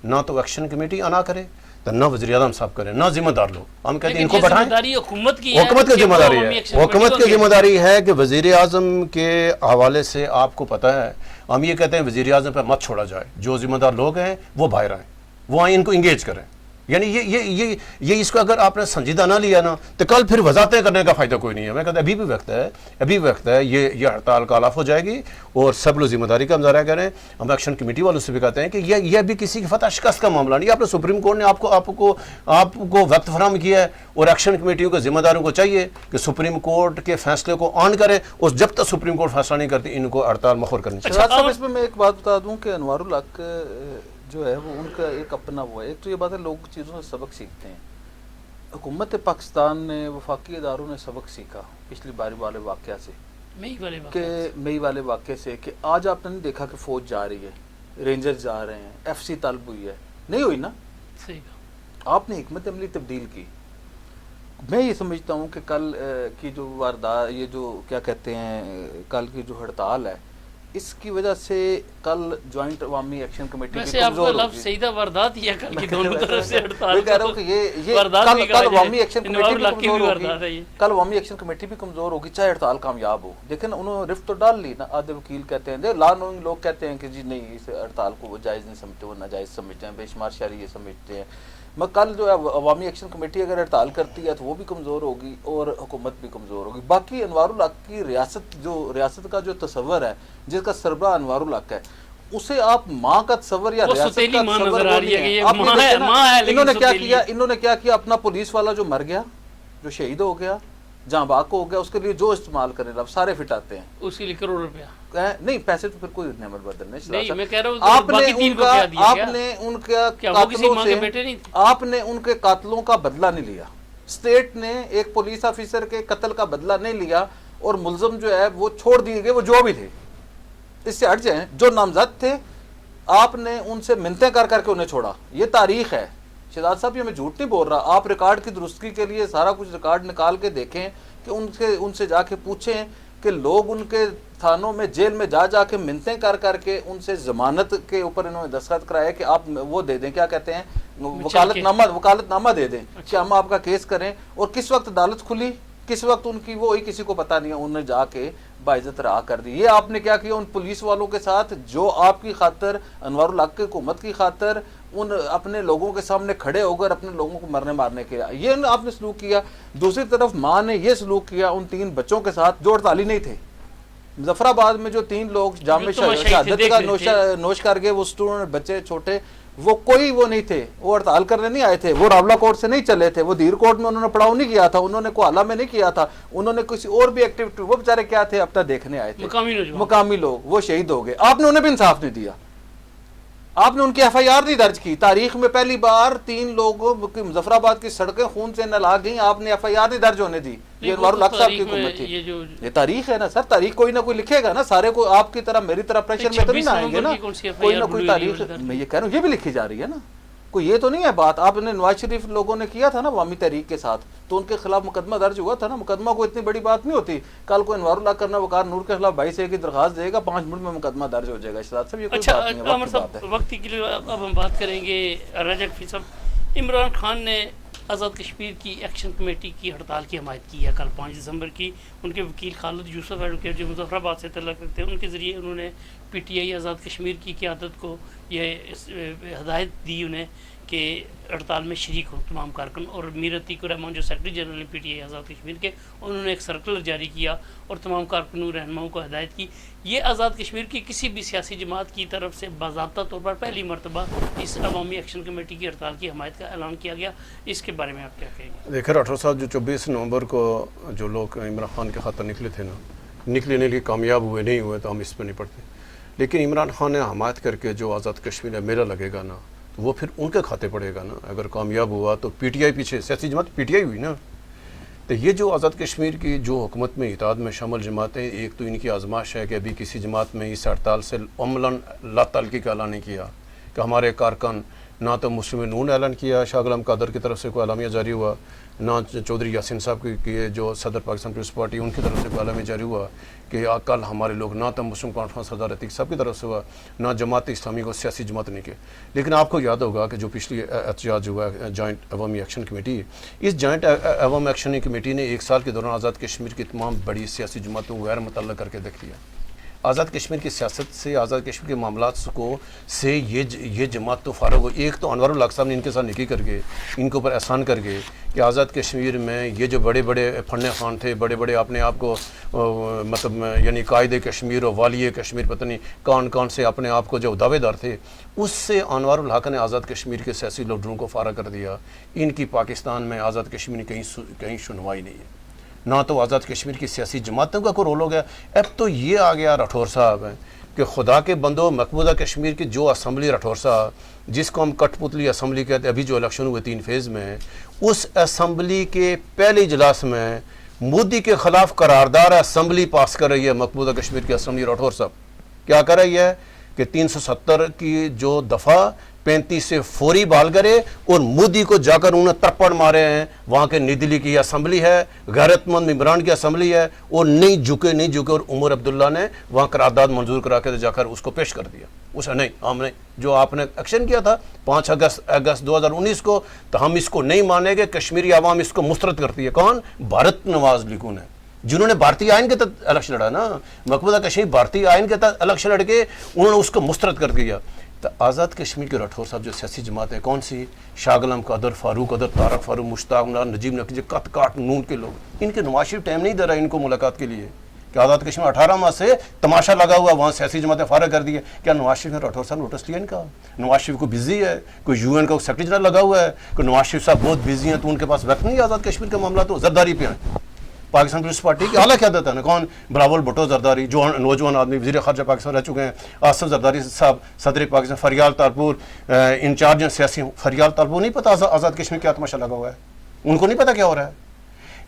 نہ تو ایکشن کمیٹی آنا کرے، نہ وزیر اعظم صاحب کریں، نہ ذمہ دار لوگ، ہم کہتے ہیں ان کو بٹھائیں۔ حکومت کی ذمہ داری ہے، حکومت کی ذمہ داری ہے کہ وزیر اعظم کے حوالے سے آپ کو پتہ ہے، ہم یہ کہتے ہیں وزیر اعظم پہ مت چھوڑا جائے، جو ذمہ دار لوگ ہیں وہ باہر آئیں، وہ آئیں، ان کو انگیج کریں۔ یعنی یہ اس کو اگر آپ نے سنجیدہ نہ لیا نا تو کل پھر وضاحتیں کرنے کا فائدہ کوئی نہیں ہے۔ میں کہتا ابھی بھی وقت ہے، یہ ہڑتال کال آف ہو جائے گی اور سب لوگ ذمہ داری کا مظاہرہ کریں۔ ہم ایکشن کمیٹی والوں سے بھی کہتے ہیں کہ یہ بھی کسی کی فتح شکست کا معاملہ نہیں ہے، آپ نے سپریم کورٹ نے آپ کو وقت فراہم کیا ہے اور ایکشن کمیٹیوں کے ذمہ داروں کو چاہیے کہ سپریم کورٹ کے فیصلے کو آن کریں، اور جب تک سپریم کورٹ فیصلہ نہیں کرتی ان کو ہڑتال مؤخر کرنی چاہیے۔ صاحب اس میں ایک بات بتا دوں کہ انوار الحق جو ہے وہ ان کا ایک اپنا وہ ہے، ایک تو یہ بات ہے لوگ چیزوں سے سبق سیکھتے ہیں۔ حکومت پاکستان نے، وفاقی اداروں نے سبق سیکھا پچھلی باری والے واقعہ سے، مئی والے واقعے سے، کہ آج آپ نے نہیں دیکھا کہ فوج جا رہی ہے، رینجر جا رہے ہیں، ایف سی طلب ہوئی ہے، نہیں ہوئی نا، آپ نے حکمت عملی تبدیل کی۔ میں یہ سمجھتا ہوں کہ کل کی جو واردات، یہ جو کیا کہتے ہیں کل کی جو ہڑتال ہے، اس کی وجہ سے کل جوائنٹ عوامی ایکشن کمیٹی بھی کمزور ہوگی۔ سیدھا واردات ہی ہے کل کی دونوں طرف سے ہڑتال۔ میں کہہ رہا ہوں کہ یہ کل عوامی ایکشن کمیٹی بھی کمزور ہوگی، کل عوامی ایکشن کمیٹی بھی کمزور ہوگی چاہے ہڑتال کامیاب ہو۔ دیکھیں انہوں نے رفت تو ڈال لی نا، آدھے وکیل کہتے ہیں، لا نوئنگ لوگ کہتے ہیں کہ جی نہیں اس ہڑتال کو وہ جائز نہیں سمجھتے، وہ ناجائز سمجھتے ہیں، بے شمار شہری یہ سمجھتے ہیں۔ میں کل جو ہے عوامی ایکشن کمیٹی اگر ہڑتال کرتی ہے تو وہ بھی کمزور ہوگی اور حکومت بھی کمزور ہوگی۔ باقی انوار الحق کی ریاست کا جو تصور ہے، جس کا سربراہ انوار الحق ہے، اسے آپ ماں کا تصور یا ریاست کا تصور انہوں نے کیا کیا، اپنا پولیس والا جو مر گیا، جو شہید ہو گیا، جہاں باق ہو گیا، اس کے لیے جو استعمال کرنے لگا سارے فٹاتے ہیں، اس کے لیے کروڑ روپیہ نہیں، پیسے تو پھر کوئی نعمت بدل نہیں۔ میں کہہ رہا ہوں آپ نے ان کے قاتلوں کا بدلہ نہیں لیا، اسٹیٹ نے ایک پولیس آفیسر کے قتل کا بدلہ نہیں لیا، اور ملزم جو ہے وہ چھوڑ دیے گئے، وہ جو بھی تھے اس سے ہٹ جائیں، جو نامزد تھے آپ نے ان سے منتیں کر کے انہیں چھوڑا۔ یہ تاریخ ہے شہزاد صاحب، یہ میں جھوٹ نہیں بول رہا، آپ ریکارڈ کی درستگی کے لیے سارا کچھ ریکارڈ نکال کے دیکھیں کہ ان سے جا کے پوچھیں کہ لوگ ان کے تھانوں میں جیل میں جا کے منتیں کر کے ان سے ضمانت کے اوپر انہوں نے دستخط کرائے کہ آپ وہ دے دیں، کیا کہتے ہیں، وکالت نامہ دے دیں کہ ہم آپ کا کیس کریں، اور کس وقت عدالت کھلی، کس وقت ان کی وہی کسی کو پتہ نہیں ہے، انہوں نے جا کے باعزت رہا کر دی۔ یہ آپ نے کیا کیا ان پولیس والوں کے ساتھ جو آپ کی خاطر، انوار الحق کی حکومت کی خاطر ان اپنے لوگوں کے سامنے کھڑے ہو کر اپنے لوگوں کو مارنے کے یہ آپ نے سلوک کیا. دوسری طرف ماں نے یہ سلوک کیا ان 3 بچوں کے ساتھ جو ہڑتالی نہیں تھے. مظفر آباد میں جو 3 لوگ جامع شہادت کا نوش کر گئے وہ اسٹوڈنٹ بچے چھوٹے, وہ کوئی وہ نہیں تھے, وہ ہڑتال کرنے نہیں آئے تھے, وہ راولہ کوٹ سے نہیں چلے تھے, وہ دیر کوٹ میں انہوں نے پڑاؤ نہیں کیا تھا, انہوں نے کوالہ میں نہیں کیا تھا, انہوں نے کسی اور بھی ایکٹیویٹی, وہ بیچارے کیا تھے اپنا دیکھنے آئے تھے مقامی لوگ, وہ شہید ہو گئے. آپ نے انہیں بھی انصاف نہیں دیا, آپ نے ان کی FIR نہیں درج کی. تاریخ میں پہلی بار 3 لوگوں کی مظفر آباد کی سڑکیں خون سے نہلا گئیں, آپ نے FIR نہیں درج ہونے دی. یہ انوار الحق صاحب کی حکومت تھی. یہ تاریخ ہے نا سر, تاریخ کوئی نہ کوئی لکھے گا نا. سارے کو آپ کی طرح میری طرح پریشر میں تو نہیں آئیں گے نا, کوئی نہ کوئی تاریخ. میں یہ کہہ رہا ہوں یہ بھی لکھی جا رہی ہے نا, کوئی یہ تو نہیں ہے بات. آپ نے نواز شریف لوگوں نے کیا تھا نا عوامی تحریک کے ساتھ, تو ان کے خلاف مقدمہ درج ہوا تھا نا. مقدمہ کوئی اتنی بڑی بات نہیں ہوتی. کل کو انوار اللہ کرنا وقار نور کے خلاف 22A کی درخواست دے گا, 5 منٹ میں مقدمہ درج ہو جائے گا. شہزاد صاحب یہ کوئی بات نہیں ہے, عامر صاحب وقت کے لیے اب ہم بات کریں گے. رجب فی صاحب, عمران خان نے آزاد کشمیر کی ایکشن کمیٹی کی ہڑتال کی حمایت کی ہے کل 5 دسمبر کی. ان کے وکیل خالد یوسف ایڈوکیٹ جو مظفر آباد سے تعلق رکھتے ہیں, ان کے ذریعے انہوں نے PTI آزاد کشمیر کی قیادت کو یہ ہدایت دی انہیں کہ ہڑتال میں شریک ہوں تمام کارکن. اور میر عتیق الرحمان جو secretary general PTI Azad Kashmir کے, انہوں نے ایک سرکولر جاری کیا اور تمام کارکنوں رہنماؤں کو ہدایت کی. یہ آزاد کشمیر کی کسی بھی سیاسی جماعت کی طرف سے باضابطہ طور پر پہلی مرتبہ اس عوامی ایکشن کمیٹی کی ہڑتال کی حمایت کا اعلان کیا گیا. اس کے بارے میں آپ کیا کہیں گے؟ دیکھیں راٹھور صاحب, جو 24 نومبر کو جو لوگ عمران خان کے خاطر نکلے تھے نا, نکلنے کے لیے کامیاب ہوئے نہیں ہوئے تو ہم اس پہ نہیں پڑتے, لیکن عمران خان نے حمایت کر کے جو آزاد کشمیر میں میلہ لگے گا نا, تو وہ پھر ان کے کھاتے پڑے گا نا. اگر کامیاب ہوا تو PTI پیچھے, سیاسی جماعت PTI ہوئی نا. تو یہ جو آزاد کشمیر کی جو حکومت میں اتحاد میں شامل جماعتیں, ایک تو ان کی آزمائش ہے کہ ابھی کسی جماعت میں اس ہڑتال سے عملاً لا تعلقی کا اعلان نہیں کیا, کہ ہمارے کارکن نہ تو مسلم نون اعلان کیا, شاہ غلام قادر کی طرف سے کوئی اعلامیہ جاری ہوا, نہ چودھری یاسین صاحب کی جو صدر پاکستان پیپلز پارٹی ان کی طرف سے کوئی اعلامیہ جاری ہوا کہ کل ہمارے لوگ, نہ تو مسلم کانفرنس صدر عتیق صاحب کی طرف سے ہوا, نہ جماعت اسلامی کو سیاسی جماعت نہیں کی. لیکن آپ کو یاد ہوگا کہ جو پچھلی احتجاج ہوا جوائنٹ عوامی ایکشن کمیٹی, اس جوائنٹ عوامی ایکشن کمیٹی نے 1 سال کے دوران آزاد کشمیر کی تمام بڑی سیاسی جماعتوں کو غیر متعلق کر کے دیکھ لیا. آزاد کشمیر کی سیاست سے, آزاد کشمیر کے معاملات کو سے یہ جماعت تو فارغ ہو. ایک تو انوار الحق صاحب نے ان کے ساتھ نکی کر کے ان کے اوپر احسان کر کے کہ آزاد کشمیر میں یہ جو بڑے بڑے پھڑنے خان تھے, بڑے بڑے اپنے آپ کو مطلب یعنی قائد کشمیر اور والی کشمیر پتہ نہیں کون سے اپنے آپ کو جو دعوے دار تھے, اس سے انوار الحق نے آزاد کشمیر کے سیاسی لیڈروں کو فارغ کر دیا. ان کی پاکستان میں آزاد کشمیر کہیں سنوائی نہیں ہے, نہ تو آزاد کشمیر کی سیاسی جماعتوں کا کوئی رول ہو گیا. اب تو یہ آ گیا راٹھور صاحب کہ خدا کے بندو, مقبوضہ کشمیر کی جو اسمبلی راٹھور صاحب, جس کو ہم کٹ پتلی اسمبلی کہتے ہیں, ابھی جو الیکشن ہوئے 3 فیز میں, اس اسمبلی کے پہلے اجلاس میں مودی کے خلاف قرارداد اسمبلی پاس کر رہی ہے. مقبوضہ کشمیر کی اسمبلی راٹھور صاحب کیا کر رہی ہے کہ 370 کی جو دفعہ 35 سے فوری بحال کرے, اور مودی کو جا کر انہوں نے ترپڑ مارے ہیں. وہاں کے نئی دلی کی اسمبلی ہے, غیرت مند ممبران کی اسمبلی ہے, اور نہیں جھکے, اور عمر عبداللہ نے وہاں قرارداد منظور کرا کے جا کر اس کو پیش کر دیا. اسے نہیں, ہم نے جو آپ نے ایکشن کیا تھا 5 اگست 2019 کو, تو ہم اس کو نہیں مانیں گے. کشمیری عوام اس کو مسترد کرتی ہے. کون؟ بھارت نواز لیگو نے, جنہوں نے بھارتی آئین کے تحت الیکشن لڑا نا. مقبوضہ کشمیر بھارتی آئین کے تحت الیکشن لڑ کے انہوں نے اس کو مسترد کر دیا. تو آزاد کشمیر کے راٹھور صاحب جو سیاسی جماعت ہے, کون سی؟ شاہ غلام قادر, فاروق قدر, طارق فاروق, مشتاق نجیب نقوی, کٹ کاٹ نون کے لوگ, ان کے نواز شریف ٹائم نہیں دے رہا ان کو ملاقات کے لیے کہ آزاد کشمیر 18 ماہ سے تماشا لگا ہوا, وہاں سیاسی جماعتیں فارغ کر دی ہے. کیا نواز شریف نے راٹھور صاحب نوٹس لیا ان کا؟ نواز شریف کو بزی ہے, کوئی UN کا سیکرٹری جنرل لگا ہوا ہے, کوئی نواز شریف صاحب بہت بزی ہیں تو ان کے پاس وقت نہیں ہے آزاد کشمیر کے معاملات تو زرداری پہ ہیں. پاکستان پیپلز پارٹی کی اعلیٰ قیادت ہے, کون؟ بلاول بھٹو زرداری, جو نوجوان آدمی وزیر خارجہ پاکستان رہ چکے ہیں. آصف زرداری صاحب صدر پاکستان. فریال تالپور انچارج ہیں سیاسی. فریال تالپور نہیں پتا آزاد کشمیر کیا تماشا لگا ہوا ہے, ان کو نہیں پتا کیا ہو رہا ہے.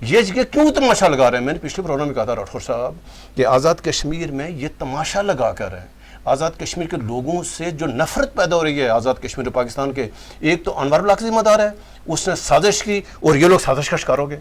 یہ کیوں تماشا لگا رہے ہیں؟ میں نے پچھلے پروگرام میں کہا تھا راٹھور صاحب کہ آزاد کشمیر میں یہ تماشا لگا کر ہے. آزاد کشمیر کے لوگوں سے جو نفرت پیدا ہو رہی ہے آزاد کشمیر اور پاکستان کے, ایک تو انوار الحق ذمہ دار ہے, اس نے سازش کی اور یہ لوگ سازش کا شکار ہو گئے.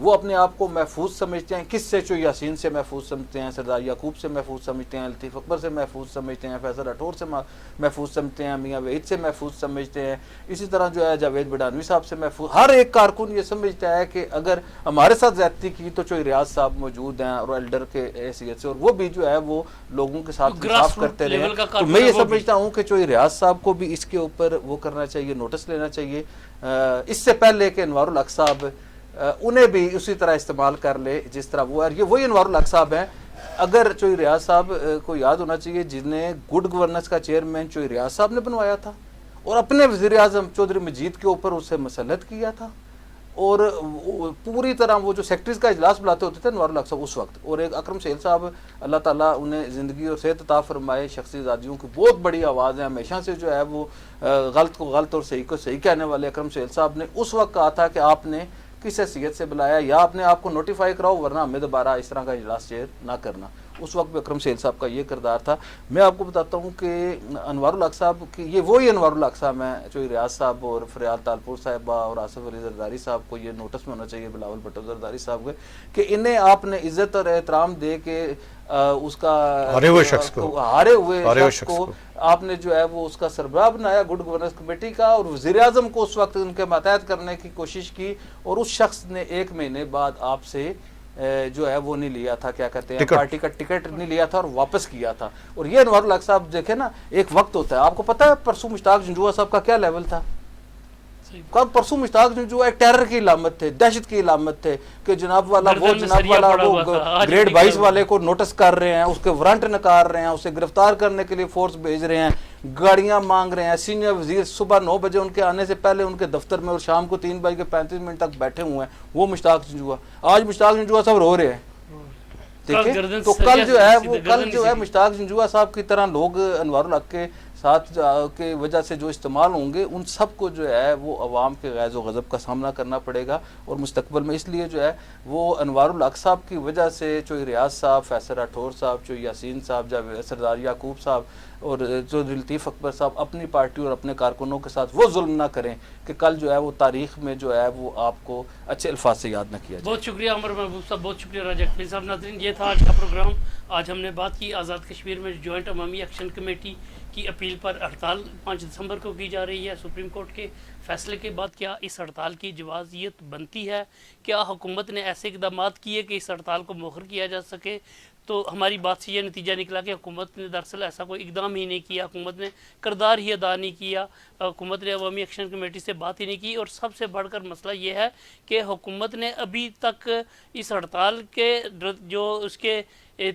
وہ اپنے آپ کو محفوظ سمجھتے ہیں. کس سے؟ چوئی یاسین سے محفوظ سمجھتے ہیں, سردار یعقوب سے محفوظ سمجھتے ہیں, لطیف اکبر سے محفوظ سمجھتے ہیں, فیصل راٹھور سے محفوظ سمجھتے ہیں, میاں وحید سے محفوظ سمجھتے ہیں, اسی طرح جو ہے جاوید بڈانوی صاحب سے محفوظ. ہر ایک کارکن یہ سمجھتا ہے کہ اگر ہمارے ساتھ زیادتی کی تو چوئی ریاض صاحب موجود ہیں اور ایلڈر کے حیثیت سے, اور وہ بھی جو ہے وہ لوگوں کے ساتھ انصاف کرتے رہے. تو میں یہ سمجھتا ہوں کہ چوئی ریاض صاحب کو بھی اس کے اوپر وہ کرنا چاہیے, نوٹس لینا چاہیے, اس سے پہلے کہ انوار الحق صاحب انہیں بھی اسی طرح استعمال کر لے جس طرح وہ. یہ وہی انوار الحق صاحب ہیں, اگر چوئی ریاض صاحب کو یاد ہونا چاہیے, جنہیں گڈ گورننس کا چیئرمین چوئی ریاض صاحب نے بنوایا تھا اور اپنے وزیر اعظم چودھری مجید کے اوپر اسے مسلط کیا تھا, اور پوری طرح وہ جو سیکٹریز کا اجلاس بلاتے ہوتے تھے انوار الحق صاحب اس وقت, اور ایک اکرم سہیل صاحب اللہ تعالیٰ انہیں زندگی اور صحت عطا فرمائے, شخصی آزادیوں کی بہت بڑی آواز ہے, ہمیشہ سے جو ہے وہ غلط کو غلط اور صحیح کو صحیح کہنے والے اکرم سہیل صاحب نے اس وقت کہا تھا کہ آپ نے کس حیثیت سے بلایا, یا اپنے آپ کو نوٹیفائی کراؤ ورنہ ہمیں دوبارہ اس طرح کا اجلاس چیئر نہ کرنا. اس وقت بھی اکرم سہیل صاحب کا یہ کردار تھا. میں آپ کو بتاتا ہوں کہ انوار الحق صاحب کی یہ وہی انوار الحق صاحب ہیں, چوئی ریاض صاحب اور فریال تالپور صاحبہ اور آصف علی زرداری صاحب کو یہ نوٹس میں ہونا چاہیے, بلاول بھٹو زرداری صاحب کے, کہ انہیں آپ نے عزت اور احترام دے کے اس کا ہارے ہوئے شخص کو آپ نے جو ہے وہ اس کا سربراہ بنایا گڈ گورننس کمیٹی کا, اور وزیر اعظم کو اس وقت ان کے ماتحت کرنے کی کوشش کی, اور اس شخص نے 1 مہینے بعد آپ سے جو ہے وہ نہیں لیا تھا, کیا کہتے ہیں, پارٹی کا ٹکٹ نہیں لیا تھا اور واپس کیا تھا. اور یہ انوار الحق صاحب دیکھیں نا, ایک وقت ہوتا ہے, آپ کو پتہ ہے پرسوں مشتاق جنجوعہ صاحب کا کیا لیول تھا؟ پرسوں مشتاق جنجوعہ ایک ٹیرر کی علامت تھے, دہشت کی علامت تھے, کہ جناب والا وہ گریڈ 22 والے کو نوٹس کر رہے ہیں, اس کے وارنٹ نکال رہے ہیں, اسے گرفتار کرنے کے لیے فورس بھیج رہے ہیں, گاڑیاں مانگ رہے ہیں. سینئر وزیر صبح 9 بجے ان کے آنے سے پہلے ان کے دفتر میں اور شام کو 3:35 تک بیٹھے ہوئے ہیں, وہ مشتاق جنجوعہ. آج مشتاق جنجوعہ صاحب رو رہے ہیں, دیکھیں. تو کل جو ہے مشتاق جنجوعہ صاحب کی طرح لوگ انوار الحق کے ساتھ کے وجہ سے جو استعمال ہوں گے, ان سب کو جو ہے وہ عوام کے غیظ و غضب کا سامنا کرنا پڑے گا, اور مستقبل میں اس لیے جو ہے وہ انوار الحق صاحب کی وجہ سے چوئی ریاض صاحب, فیصل راٹھور صاحب, چوئی یاسین صاحب, سردار یعقوب صاحب اور چودھری لطیف اکبر صاحب اپنی پارٹی اور اپنے کارکنوں کے ساتھ وہ ظلم نہ کریں کہ کل جو ہے وہ تاریخ میں جو ہے وہ آپ کو اچھے الفاظ سے یاد نہ کیا جائے. بہت شکریہ عمر محبوب صاحب, بہت شکریہ راجہ اکمل صاحب. ناظرین, یہ تھا آج کا پروگرام. آج ہم نے بات کی آزاد کشمیر میں جوائنٹ عوامی ایکشن کمیٹی کی اپیل پر ہڑتال 5 دسمبر کو کی جا رہی ہے. سپریم کورٹ کے فیصلے کے بعد کیا اس ہڑتال کی جوازیت بنتی ہے؟ کیا حکومت نے ایسے اقدامات کیے کہ اس ہڑتال کو مؤخر کیا جا سکے؟ تو ہماری بات سے یہ نتیجہ نکلا کہ حکومت نے دراصل ایسا کوئی اقدام ہی نہیں کیا, حکومت نے کردار ہی ادا نہیں کیا, حکومت نے عوامی ایکشن کمیٹی سے بات ہی نہیں کی. اور سب سے بڑھ کر مسئلہ یہ ہے کہ حکومت نے ابھی تک اس ہڑتال کے جو اس کے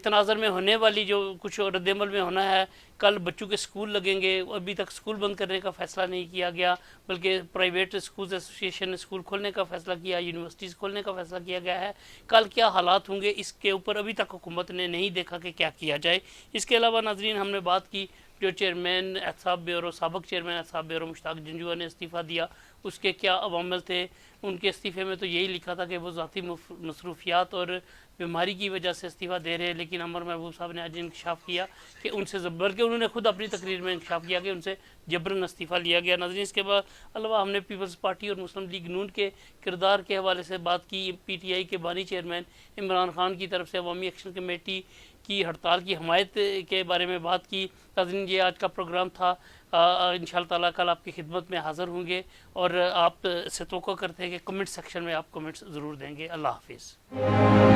تناظر میں ہونے والی جو کچھ رد عمل میں ہونا ہے, کل بچوں کے سکول لگیں گے, ابھی تک سکول بند کرنے کا فیصلہ نہیں کیا گیا, بلکہ پرائیویٹ سکولز ایسوسیشن نے سکول کھولنے کا فیصلہ کیا, یونیورسٹیز کھولنے کا فیصلہ کیا گیا ہے. کل کیا حالات ہوں گے اس کے اوپر ابھی تک حکومت نے نہیں دیکھا کہ کیا کیا جائے. اس کے علاوہ ناظرین, ہم نے بات کی جو چیئرمین احتساب بیورو, سابق چیئرمین احتساب بیورو مشتاق جنجوعہ نے استعفیٰ دیا, اس کے کیا عوامل تھے. ان کے استعفے میں تو یہی لکھا تھا کہ وہ ذاتی مصروفیات اور بیماری کی وجہ سے استعفیٰ دے رہے ہیں, لیکن عمر محبوب صاحب نے آج انکشاف کیا کہ ان سے بلکہ انہوں نے خود اپنی تقریر میں انکشاف کیا کہ ان سے جبراً استعفیٰ لیا گیا. ناظرین, اس کے علاوہ ہم نے پیپلز پارٹی اور مسلم لیگ نون کے کردار کے حوالے سے بات کی. پی ٹی آئی کے بانی چیئرمین عمران خان کی طرف سے عوامی ایکشن کمیٹی کی ہڑتال کی حمایت کے بارے میں بات کی. ناظرین, یہ آج کا پروگرام تھا. انشاءاللہ تعالیٰ کل آپ کی خدمت میں حاضر ہوں گے, اور آپ سے توقع کرتے ہیں کہ کمنٹ سیکشن میں آپ کمنٹس ضرور دیں گے. اللہ حافظ.